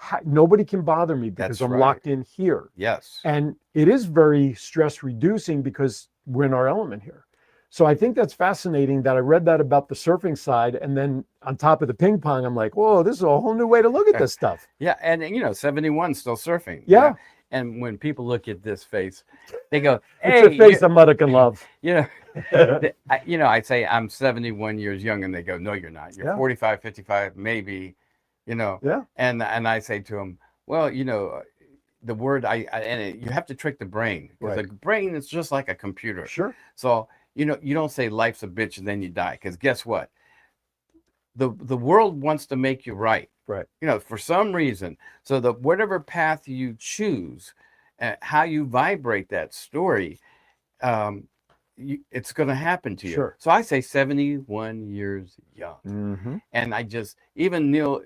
can bother me because That's I'm right. locked in here. Yes. And it is very stress reducing because we're in our element here. So I think that's fascinating that I read that about the surfing side, and then on top of the ping pong, I'm like, whoa, this is a whole new way to look at this stuff. Yeah, and 71 still surfing. Yeah. And when people look at this face, they go, It's a "Hey, face of Muddock and love. I say I'm 71 years young, and they go, "No, you're not. You're 45, 55, maybe." Yeah. And I say to them, "Well, the word you have to trick the brain, because Right. the brain is just like a computer. Sure. So you don't say life's a bitch and then you die, because guess what? The world wants to make you right. Right. For some reason. So whatever path you choose, how you vibrate that story, it's going to happen to you. Sure. So I say 71 years young. Mm-hmm. And I just, even Neil,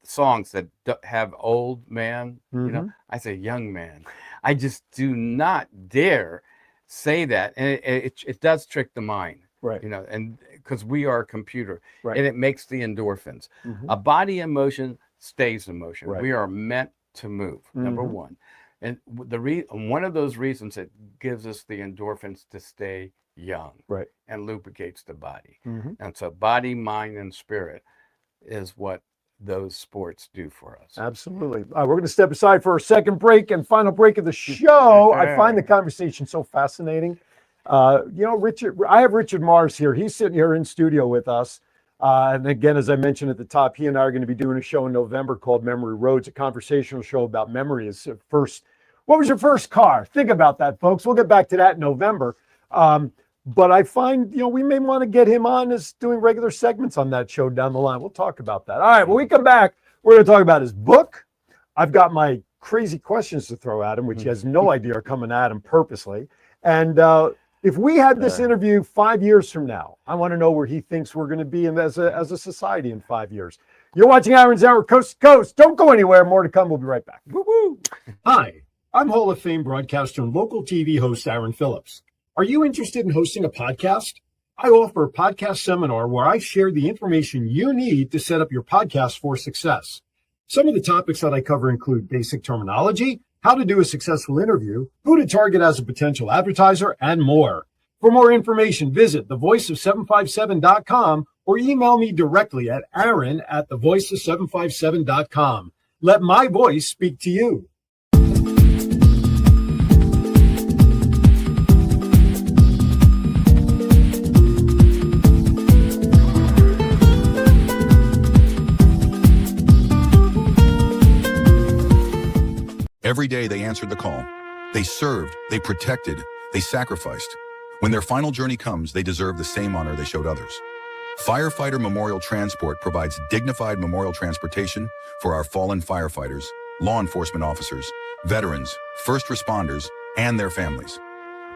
songs that have old man, I say young man. I just do not dare say that. And it does trick the mind. Right. And because we are a computer, Right. and it makes the endorphins. Mhm. A body in motion stays in motion. Right. We are meant to move. Number Mhm. one, and one of those reasons it gives us the endorphins to stay young, Right. and lubricates the body. Mhm. And so, body, mind, and spirit is what those sports do for us. Absolutely. We're going to step aside for a second break and final break of the show. I find the conversation so fascinating. Richard, I have Richard Mars here. He's sitting here in studio with us. And again, as I mentioned at the top, he and I are going to be doing a show in November called Memory Roads, a conversational show about memory. What was your first car? Think about that, folks. We'll get back to that in November. But I find, we may want to get him on as doing regular segments on that show down the line. We'll talk about that. All right, when we come back, we're going to talk about his book. I've got my crazy questions to throw at him, which he has no idea are coming at him purposely. And if we had this interview 5 years from now, I want to know where he thinks we're going to be as a society in 5 years. You're watching Aaron's Hour Coast to Coast. Don't go anywhere. More to come. We'll be right back. Woo-woo. Hi, I'm Hall of Fame broadcaster and local TV host Aaron Phillips. Are you interested in hosting a podcast? I offer a podcast seminar where I share the information you need to set up your podcast for success. Some of the topics that I cover include basic terminology, how to do a successful interview, who to target as a potential advertiser, and more. For more information, visit thevoiceof757.com or email me directly at aaron@thevoiceof757.com. Let my voice speak to you. Every day they answered the call. They served, they protected, they sacrificed. When their final journey comes, they deserve the same honor they showed others. Firefighter Memorial Transport provides dignified memorial transportation for our fallen firefighters, law enforcement officers, veterans, first responders, and their families.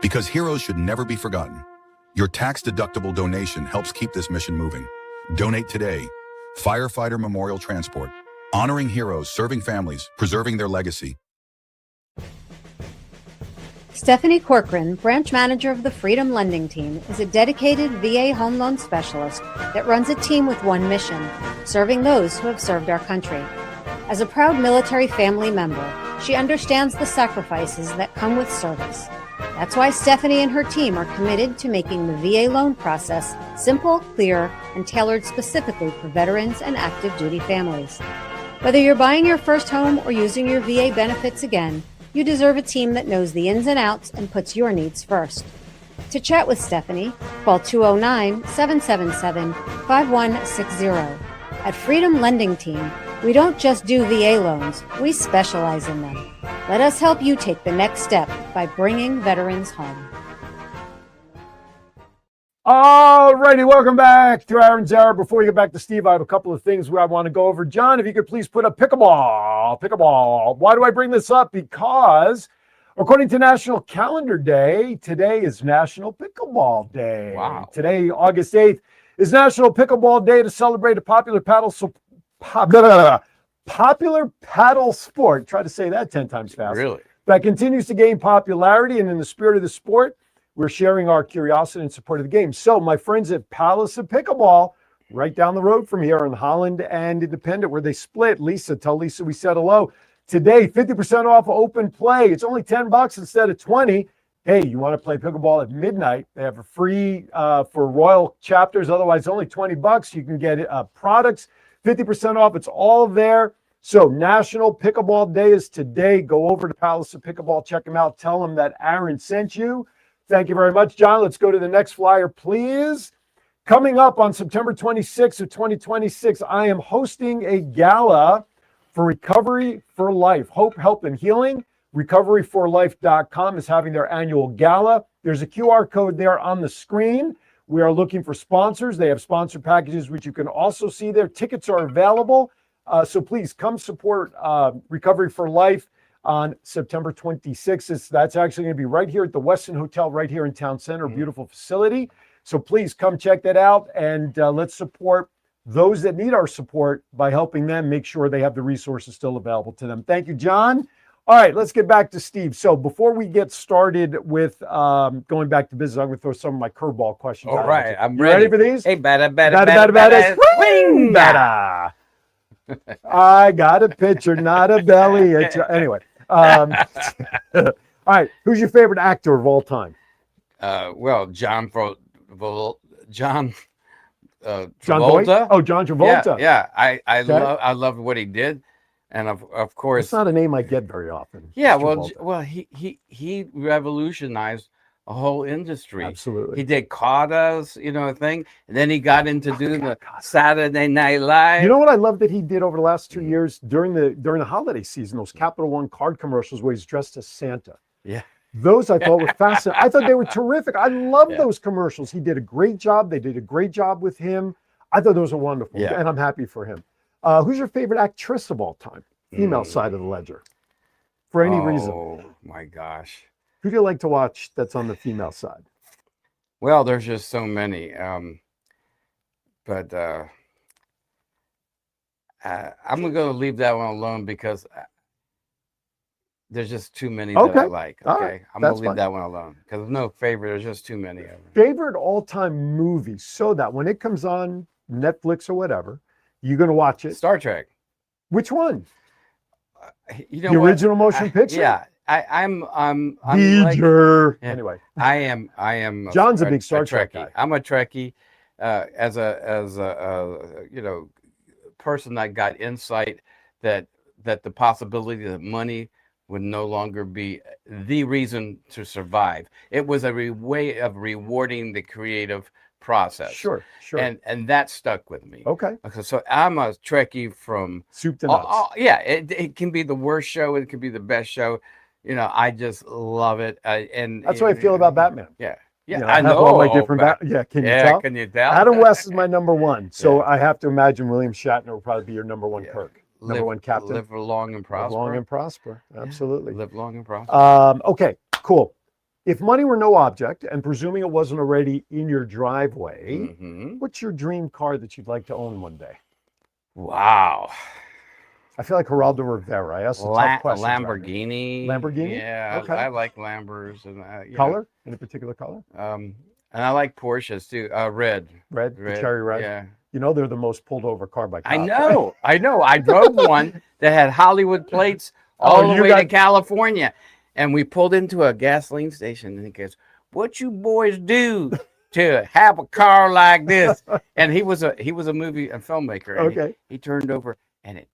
Because heroes should never be forgotten. Your tax-deductible donation helps keep this mission moving. Donate today. Firefighter Memorial Transport. Honoring heroes, serving families, preserving their legacy. Stephanie Corcoran, branch manager of the Freedom Lending Team, is a dedicated VA home loan specialist that runs a team with one mission, serving those who have served our country. As a proud military family member, she understands the sacrifices that come with service. That's why Stephanie and her team are committed to making the VA loan process simple, clear, and tailored specifically for veterans and active duty families. Whether you're buying your first home or using your VA benefits again, you deserve a team that knows the ins and outs and puts your needs first. To chat with Stephanie, call 209-777-5160. At Freedom Lending Team, we don't just do VA loans, we specialize in them. Let us help you take the next step by bringing veterans home. All righty, welcome back to Aaron's Hour. Before we get back to Steve, I have a couple of things where I want to go over. John, if you could please put up pickleball. Why do I bring this up? Because according to National Calendar Day, today is National Pickleball Day. Wow. Today, August 8th, is National Pickleball Day to celebrate a popular paddle sport. Try to say that 10 times fast. Really? That continues to gain popularity, and in the spirit of the sport, we're sharing our curiosity and support of the game. So my friends at Palace of Pickleball, right down the road from here in Holland and Independent, where they split. Lisa, tell Lisa we said hello. Today, 50% off open play. It's only $10 instead of $20. Hey, you want to play pickleball at midnight? They have a free for Royal chapters. Otherwise, only $20. You can get products, 50% off. It's all there. So National Pickleball Day is today. Go over to Palace of Pickleball. Check them out. Tell them that Aaron sent you. Thank you very much, John. Let's go to the next flyer, please. Coming up on September 26th of 2026, I am hosting a gala for Recovery for Life. Hope, Help, and Healing. Recoveryforlife.com is having their annual gala. There's a QR code there on the screen. We are looking for sponsors. They have sponsor packages, which you can also see there. Tickets are available. So please come support Recovery for Life on September 26th. That's actually going to be right here at the Westin Hotel, right here in Town Center, beautiful facility. So please come check that out, and let's support those that need our support by helping them make sure they have the resources still available to them. Thank you, John. All right, let's get back to Steve. So before we get started with going back to business, I'm going to throw some of my curveball questions out. All right, I'm ready for these? Hey, bada. Swing, bada. I got a pitcher, not a belly. Anyway. All right, who's your favorite actor of all time? Well, John Travolta. John Voight? Oh, John Travolta. Yeah. I love what he did, and of course, it's not a name I get very often. Yeah, well, he revolutionized a whole industry. Absolutely. He did Carter's, thing. And then he got into doing the Saturday Night Live. You know what I love that he did over the last 2 years during the holiday season? Those Capital One card commercials where he's dressed as Santa. Yeah. Those I thought were fascinating. I thought they were terrific. I love those commercials. He did a great job. They did a great job with him. I thought those were wonderful, and I'm happy for him. Who's your favorite actress of all time? Female side of the ledger, for any reason. Oh my gosh. Who do you like to watch that's on the female side? Well, there's just so many. But I'm going to leave that one alone because there's just too many that I like. All Okay. right. I'm going That's to leave fine. that one alone because there's no favorite. There's just too many of them. Favorite all-time movie, so that when it comes on Netflix or whatever, you're going to watch it. Star Trek. Which one? You know The what? original motion picture? Yeah. I'm V'ger. Yeah. Anyway, I am. John's a big Star Trek Trekkie. guy. I'm a Trekkie. As a person that got insight that the possibility that money would no longer be the reason to survive. It was a way of rewarding the creative process. Sure. And that stuck with me. Okay. So I'm a Trekkie from Soup to nuts. yeah. It can be the worst show. It can be the best show. I just love it. And That's what I feel about Batman. Yeah. You Yeah, I have know. all my different can you tell? Can you tell? Adam West is my number one. So I have to imagine William Shatner will probably be your number one Kirk. Number one captain. Live long and prosper. Live long and prosper. Absolutely. Live long and prosper. Okay, cool. If money were no object, and presuming it wasn't already in your driveway, Mhm. what's your dream car that you'd like to own one day? Wow. I feel like Geraldo Rivera. I asked a tough A question. Lamborghini. Lamborghini? Yeah, Okay. I like Lambers and Color? Any particular color? And I like Porsches too. Red. Red? The cherry red? Yeah. You know they're the most pulled over car by cops. I know. I drove one that had Hollywood plates all Oh, the you way to got- California, and we pulled into a gasoline station, and he goes, "What you boys do to have a car like this?" And he was a movie and filmmaker. And Okay. He turned over and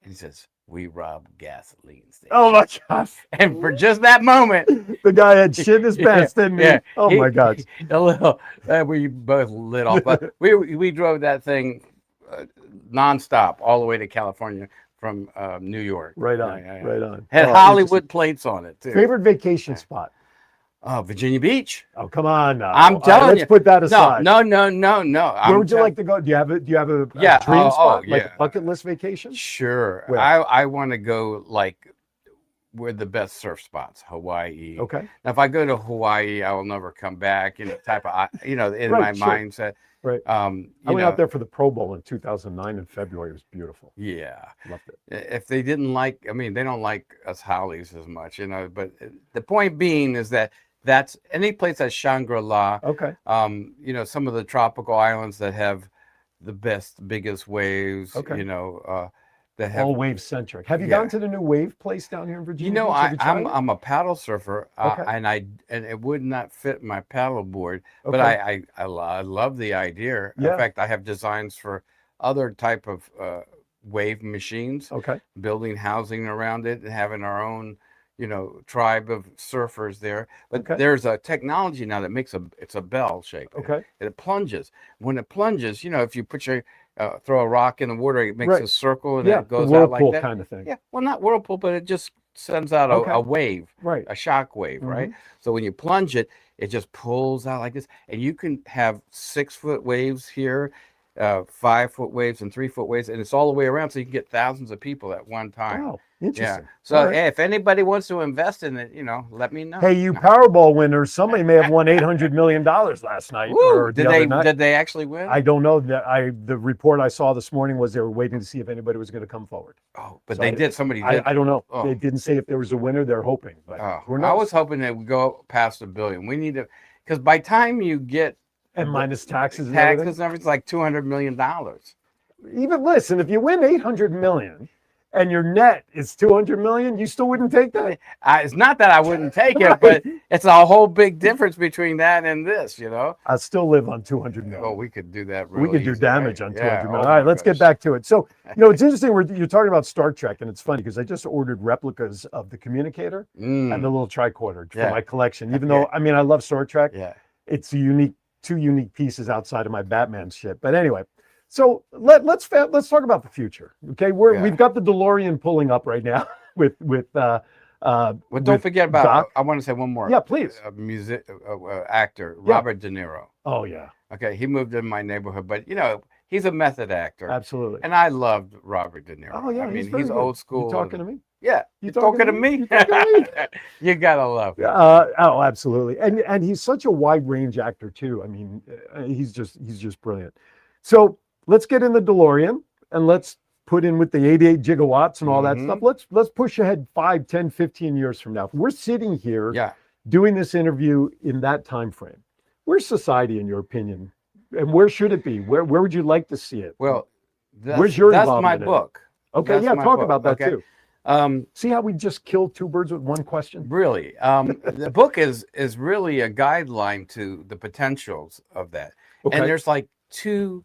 he says, "We rob gasoline stations." Oh my gosh. And for just that moment, The guy had shit in his pants, didn't he? yeah, Oh my God. a little. We both lit off, but we drove that thing nonstop all the way to California from New York. Right on. Yeah. Right on. Had Oh, Hollywood plates on it too. Favorite vacation spot? Virginia Beach. Oh, come on now. I'm All right, telling let's you. put that aside. No. Where would you like to go? Do you have a Yeah, dream spot? Like yeah. a bucket list vacation? Sure. Where? I want to go like where the best surf spots, Hawaii. Okay. Now, if I go to Hawaii, I will never come back. Type of, in Right, my sure. mindset. Right. I went out there for the Pro Bowl in 2009 in February. It was beautiful. Yeah. Loved it. If they didn't like, they don't like us Hollies as much, but the point being is that's any place that's Shangri-La, Okay. some of the tropical islands that have the biggest waves, Okay. that have, All wave centric. Have you Yeah. gone to the new wave place down here in Virginia? Beach? Have you tried it? I'm a paddle surfer, Okay. and it would not fit my paddle board, but Okay. I love the idea. Yeah. In fact, I have designs for other type of wave machines, Okay. building housing around it and having our own, tribe of surfers there. But Okay. there's a technology now that makes it's a bell shape. Okay. It plunges. When it plunges, if you put your throw a rock in the water, it makes Right. a circle and Yeah. it goes the out like whirlpool that. kind of thing. Yeah, well, not whirlpool, but it just sends out Okay. a wave, Right. a shock wave, right? So when you plunge it, it just pulls out like this, and you can have 6-foot waves here, 5-foot waves, and 3-foot waves, and it's all the way around, so you can get thousands of people at one time. Wow. Yeah. Interesting. So All right. hey, if anybody wants to invest in it, let me know. Hey, you Powerball winners! Somebody may have won $800 million last night. Woo! Or the other night. Did they actually win? I don't know. The report I saw this morning was they were waiting to see if anybody was going to come forward. Oh, but So they I- did. Somebody did. I don't know. Oh. They didn't say if there was a winner. They're hoping, but who knows? I was hoping that we go past $1 billion. We need to, because by time you get and minus taxes and taxes and everything, it's like $200 million. everything. Even listen, if you win $800 million, and your net is 200 million, you still wouldn't take that? It's not that I wouldn't take it, but it's a whole big difference between that and this, you know. I still live on 200 million. Oh, we could do that. We Really could do easy, damage right? on Yeah, 200 million. oh All right, my let's get gosh. back to it. So, it's interesting. You're talking about Star Trek, and it's funny because I just ordered replicas of the communicator and the little tricorder for Yeah. my collection. Even though, I mean, I love Star Trek. Yeah. It's two unique pieces outside of my Batman shit. But anyway, so let's talk about the future. Okay, we've got the DeLorean pulling up right now with Well, don't with forget about. Doc. I want to say one more. Yeah, please. Actor Yeah. Robert De Niro. Oh yeah, Okay, he moved in my neighborhood, but you know he's a method actor, absolutely. and I loved Robert De Niro. Oh yeah, I mean very he's good. old school. You talking to me? Yeah, You you talking to me? You talking to me? You gotta love it. Oh, absolutely. And he's such a wide range actor too. I mean, he's just brilliant. So let's get in the DeLorean and let's put in with the 88 gigawatts and all that Mhm. stuff. Let's push ahead 5, 10, 15 years from now. If we're sitting here Yeah. doing this interview in that time frame, where's society in your opinion? And where should it be? Where would you like to see it? Well, Where's your that's my involvement in it? book. Okay, that's yeah, my talk book, about that okay? too. See how we just killed two birds with one question? Really, the book is really a guideline to the potentials of that, Okay. and there's like two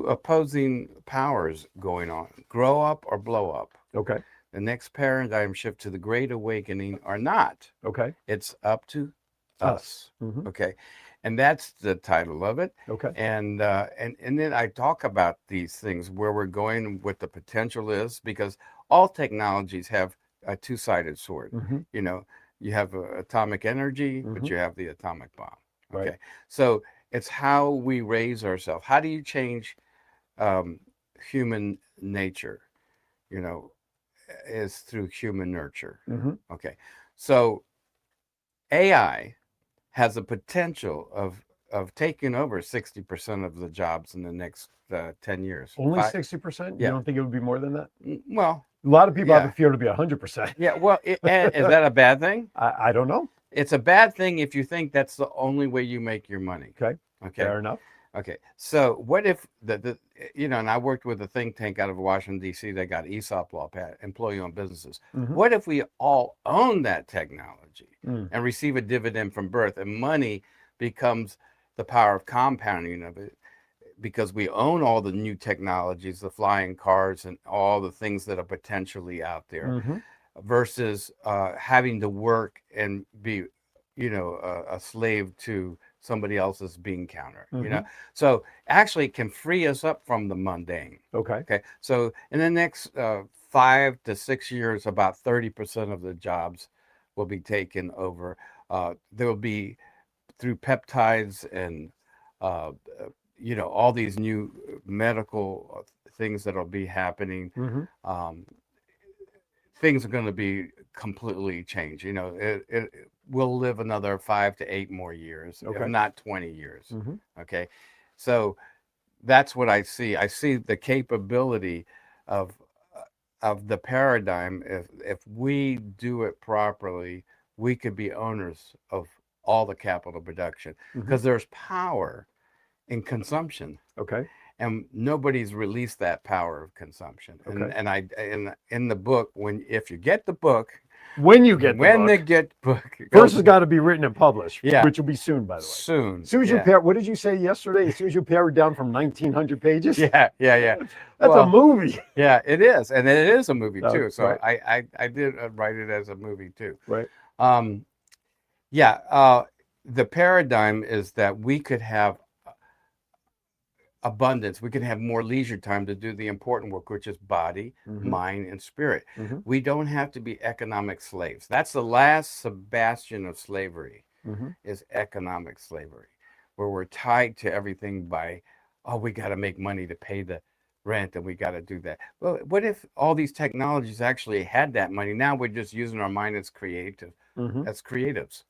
opposing powers going on: grow up or blow up. Okay. The next paradigm shift to the Great Awakening or not. Okay. It's up to Us. us. Mhm. Okay, and that's the title of it. Okay. And then I talk about these things where we're going, what the potential is, because all technologies have a two-sided sword. Mhm. You know, you have atomic energy, Mhm. but you have the atomic bomb. Okay, Right. so it's how we raise ourselves. How do you change human nature? You know, is through human nurture. Mhm. Okay, so AI has a potential of taking over 60% of the jobs in the next 10 years. Only Fi- 60%? Yeah. You don't think it would be more than that? Well, A lot of people have Yeah. a fear to be 100%. yeah. Well, and is that a bad thing? I don't know. It's a bad thing if you think that's the only way you make your money. Okay. Okay. Fair enough. Okay. So what if and I worked with a think tank out of Washington, D.C. that got ESOP law, employee-owned businesses. Mhm. What if we all own that technology Mm. and receive a dividend from birth, and money becomes the power of compounding of it, because we own all the new technologies, the flying cars and all the things that are potentially out there, Mhm. versus having to work and be, a slave to somebody else's bean counter. So actually it can free us up from the mundane. Okay. Okay, so in the next 5 to 6 years, about 30% of the jobs will be taken over. There will be, through peptides and all these new medical things that'll be happening. Mhm. Things are going to be completely changed. It will live another 5 to 8 more years, Okay. if not 20 years. Mhm. Okay, so that's what I see. I see the capability of the paradigm. If we do it properly, we could be owners of all the capital production, because there's power in consumption, Okay. and nobody's released that power of consumption. Okay. And I in the book, if you get the book, When you get the book, they get book, first it's got to be written and published, Yeah. which will be soon, by the way. soon. As soon as you yeah. pare, what did you say yesterday? As soon as you pare it down from 1,900 pages? Yeah. That's Well, a movie. Yeah, it is, and it is a movie Oh, too. So right. I did write it as a movie too. Right. The paradigm is that we could have abundance. We could have more leisure time to do the important work, which is body, Mhm. mind, and spirit. Mhm. We don't have to be economic slaves. That's the last bastion of slavery, Mhm. is economic slavery, where we're tied to everything by, oh, we got to make money to pay the rent, and we got to do that. Well, what if all these technologies actually had that money? Now we're just using our mind as Mhm. as creatives.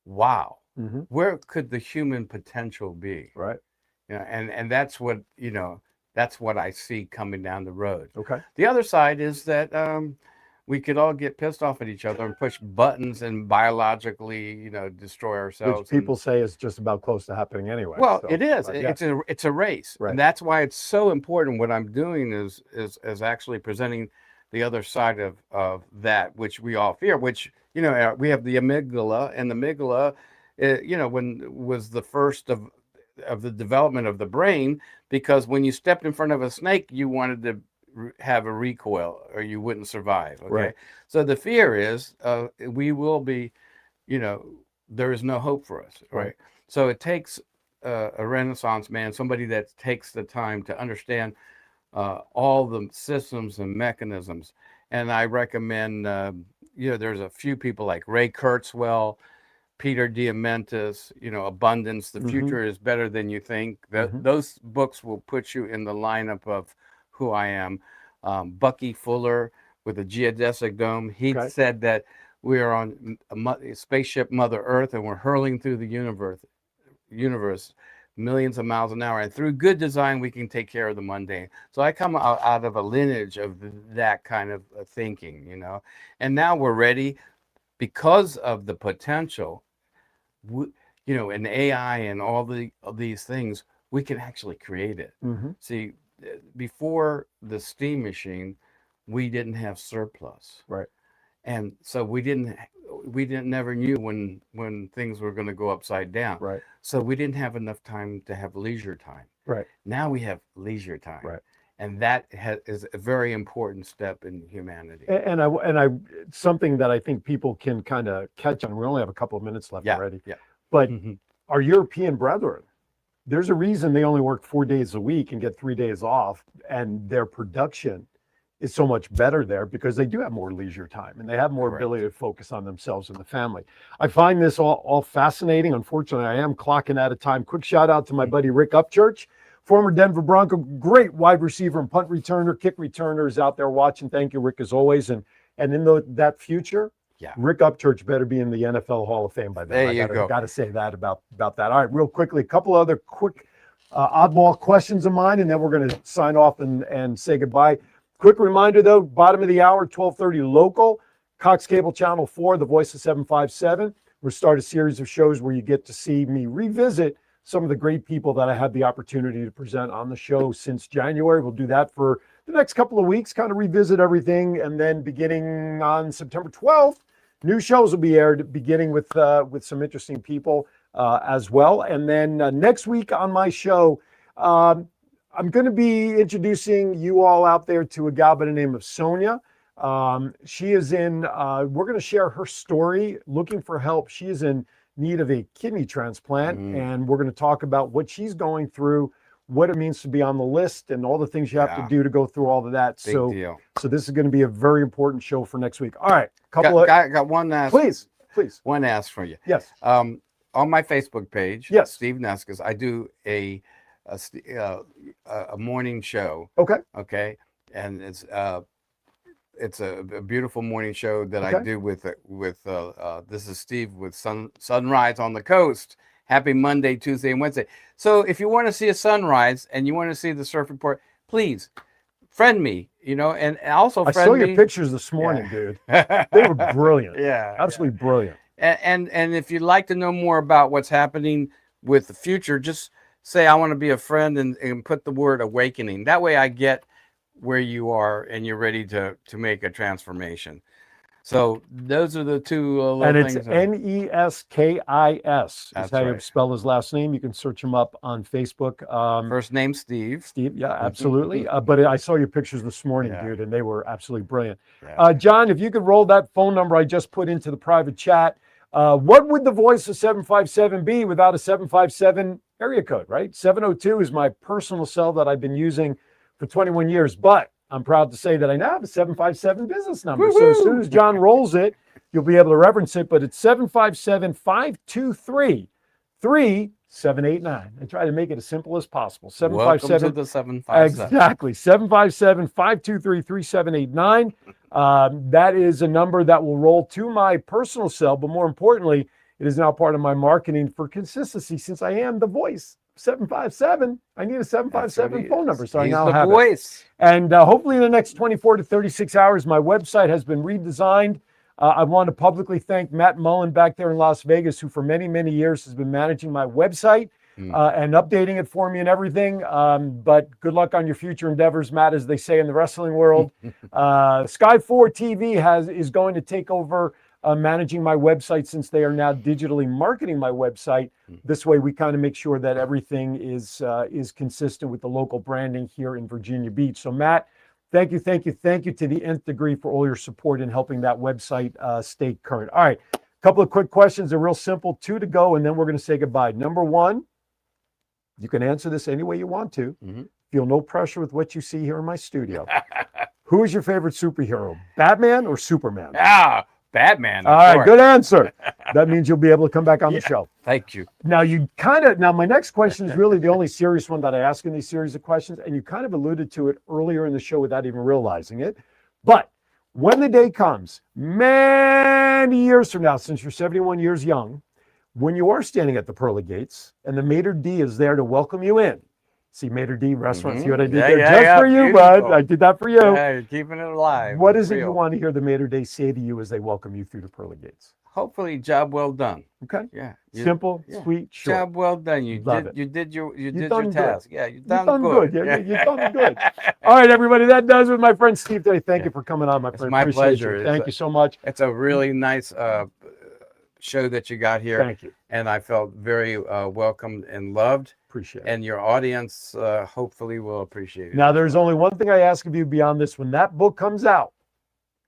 Wow. Mhm. Where could the human potential be? Right. And that's what, that's what I see coming down the road. Okay. The other side is that we could all get pissed off at each other and push buttons and biologically, destroy ourselves. Which people say is just about close to happening anyway. Well, so, it is. but yeah. It's a race, Right. and that's why it's so important. What I'm doing is actually presenting the other side of that, which we all fear, which, we have the amygdala, and the amygdala, when was the first of the development of the brain, because when you stepped in front of a snake, you wanted to have a recoil or you wouldn't survive. Okay. Right. So the fear is we will be, there is no hope for us. Right. So it takes a Renaissance man, somebody that takes the time to understand all the systems and mechanisms. And I recommend, there's a few people like Ray Kurzweil, Peter Diamandis, Abundance. The Future is Better Than You Think. Those books will put you in the lineup of who I am. Bucky Fuller with the geodesic dome. He said that we are on a spaceship Mother Earth and we're hurling through the universe millions of miles an hour. And through good design, we can take care of the mundane. So I come out of a lineage of that kind of thinking, And now we're ready because of the potential, in AI and all these things, we can actually create it. See, before the steam machine, we didn't have surplus. Right. And so we never knew when things were going to go upside down. Right. So we didn't have enough time to have leisure time. Right. Now we have leisure time. Right. And that is a very important step in humanity. And I something that I think people can kind of catch on. We only have a couple of minutes left already. Yeah. But our European brethren, there's a reason they only work 4 days a week and get 3 days off, and their production is so much better there because they do have more leisure time and they have more ability to focus on themselves and the family. I find this all fascinating. Unfortunately, I am clocking out of time. Quick shout out to my buddy Rick Upchurch, former Denver Bronco, great wide receiver and punt returner, kick returner, is out there watching. Thank you, Rick, as always. And in that future, Rick Upchurch better be in the NFL Hall of Fame by then. There you go. Got to say that about that. All right, real quickly, a couple other quick oddball questions of mine, and then we're going to sign off and say goodbye. Quick reminder, though, bottom of the hour, 12:30 local, Cox Cable Channel 4, The Voice of 757. We'll start a series of shows where you get to see me revisit some of the great people that I had the opportunity to present on the show since January. We'll do that for the next couple of weeks, kind of revisit everything. And then beginning on September 12th, new shows will be aired, beginning with some interesting people as well. And then next week on my show, I'm going to be introducing you all out there to a gal by the name of Sonia. She is we're going to share her story, looking for help. She is in need of a kidney transplant, and we're going to talk about what she's going through, what it means to be on the list, and all the things you have to do to go through all of that. Big deal. So this is going to be a very important show for next week. All right, got one ask. Please. One ask for you. Yes. On my Facebook page, Steve Neskus, I do a morning show. Okay. And it's a beautiful morning show that I do with this is Steve with Sunrise on the Coast. Happy Monday, Tuesday, and Wednesday. So if you want to see a sunrise and you want to see the surf report, please friend me, and also I saw your pictures this morning, dude. They were brilliant. Absolutely brilliant. And if you'd like to know more about what's happening with the future, just say I want to be a friend and put the word awakening. That way I get where you are and you're ready to make a transformation. So those are the two little things. And it's Neskis. That's how you spell his last name. You can search him up on Facebook. First name Steve. Steve, yeah, absolutely. But I saw your pictures this morning, dude, and they were absolutely brilliant. John, if you could roll that phone number I just put into the private chat. What would the Voice of 757 be without a 757 area code, right? 702 is my personal cell that I've been using for 21 years, but I'm proud to say that I now have a 757 business number. Woo-hoo! So as soon as John rolls it, you'll be able to reference it, but it's 757-523-3789. I try to make it as simple as possible. 757. Welcome to the 757. Exactly. 757-523-3789. That is a number that will roll to my personal cell, but more importantly, it is now part of my marketing for consistency. Since I am the voice 757, I need a 757 phone number. So I now have it. And hopefully in the next 24 to 36 hours, my website has been redesigned. I want to publicly thank Matt Mullen back there in Las Vegas, who for many, many years has been managing my website. and updating it for me and everything. But good luck on your future endeavors, Matt, as they say in the wrestling world. Sky 4 TV is going to take over managing my website, since they are now digitally marketing my website. This way we kind of make sure that everything is consistent with the local branding here in Virginia Beach. So Matt, thank you to the nth degree for all your support in helping that website stay current. All right, a couple of quick questions. They're real simple, 2 to go, and then we're going to say goodbye. Number 1, you can answer this any way you want to. Feel no pressure with what you see here in my studio. Who is your favorite superhero, Batman or Superman? Ah, Batman. All right, good answer. That means you'll be able to come back on the show. Thank you. Now, my next question is really the only serious one that I ask in these series of questions, and you kind of alluded to it earlier in the show without even realizing it. But when the day comes, many years from now, since you're 71 years young, when you are standing at the pearly gates and the maitre d' is there to welcome you in. See, maitre d' restaurant, see what I did there? Just for you, beautiful. bud. I did that for you. Yeah, you're keeping it alive. What is it Real. you want to hear the maitre d' say to you as they welcome you through the pearly gates? Hopefully, job well done. Okay. Yeah. Simple, sweet, short. Job well done. You Love did. it. You did your done good. task. Yeah, you've You've done good. Yeah, you've done good. All right, everybody, that does it with my friend Steve today. Thank you for coming on, my It's friend. my Appreciate pleasure. you. It's Thank you so much. It's a really nice show that you got here. Thank you. And I felt very welcomed and loved. Appreciate it. And your audience hopefully will appreciate it. Now, there's only one thing I ask of you beyond this. When that book comes out,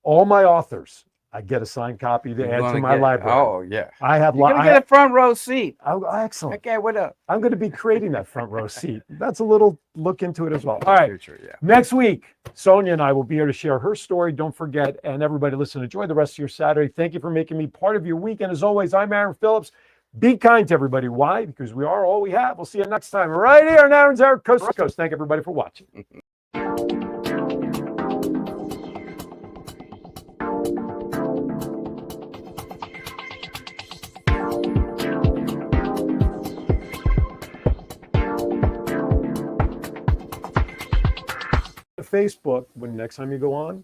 all my authors, I get a signed copy to You're add to gonna my get- library. Oh, yeah. I have You're going to get a front row seat. excellent. Okay, what up? I'm going to be creating that front row seat. That's a little look into it as well. All right. Future, yeah. Next week, Sonia and I will be here to share her story. Don't forget, and everybody listen, enjoy the rest of your Saturday. Thank you for making me part of your weekend. As always, I'm Aaron Phillips. Be kind to everybody. Why? Because we are all we have. We'll see you next time right here on Aaron's Hour, Coast to Coast. Thank everybody for watching. Facebook, when next time you go on,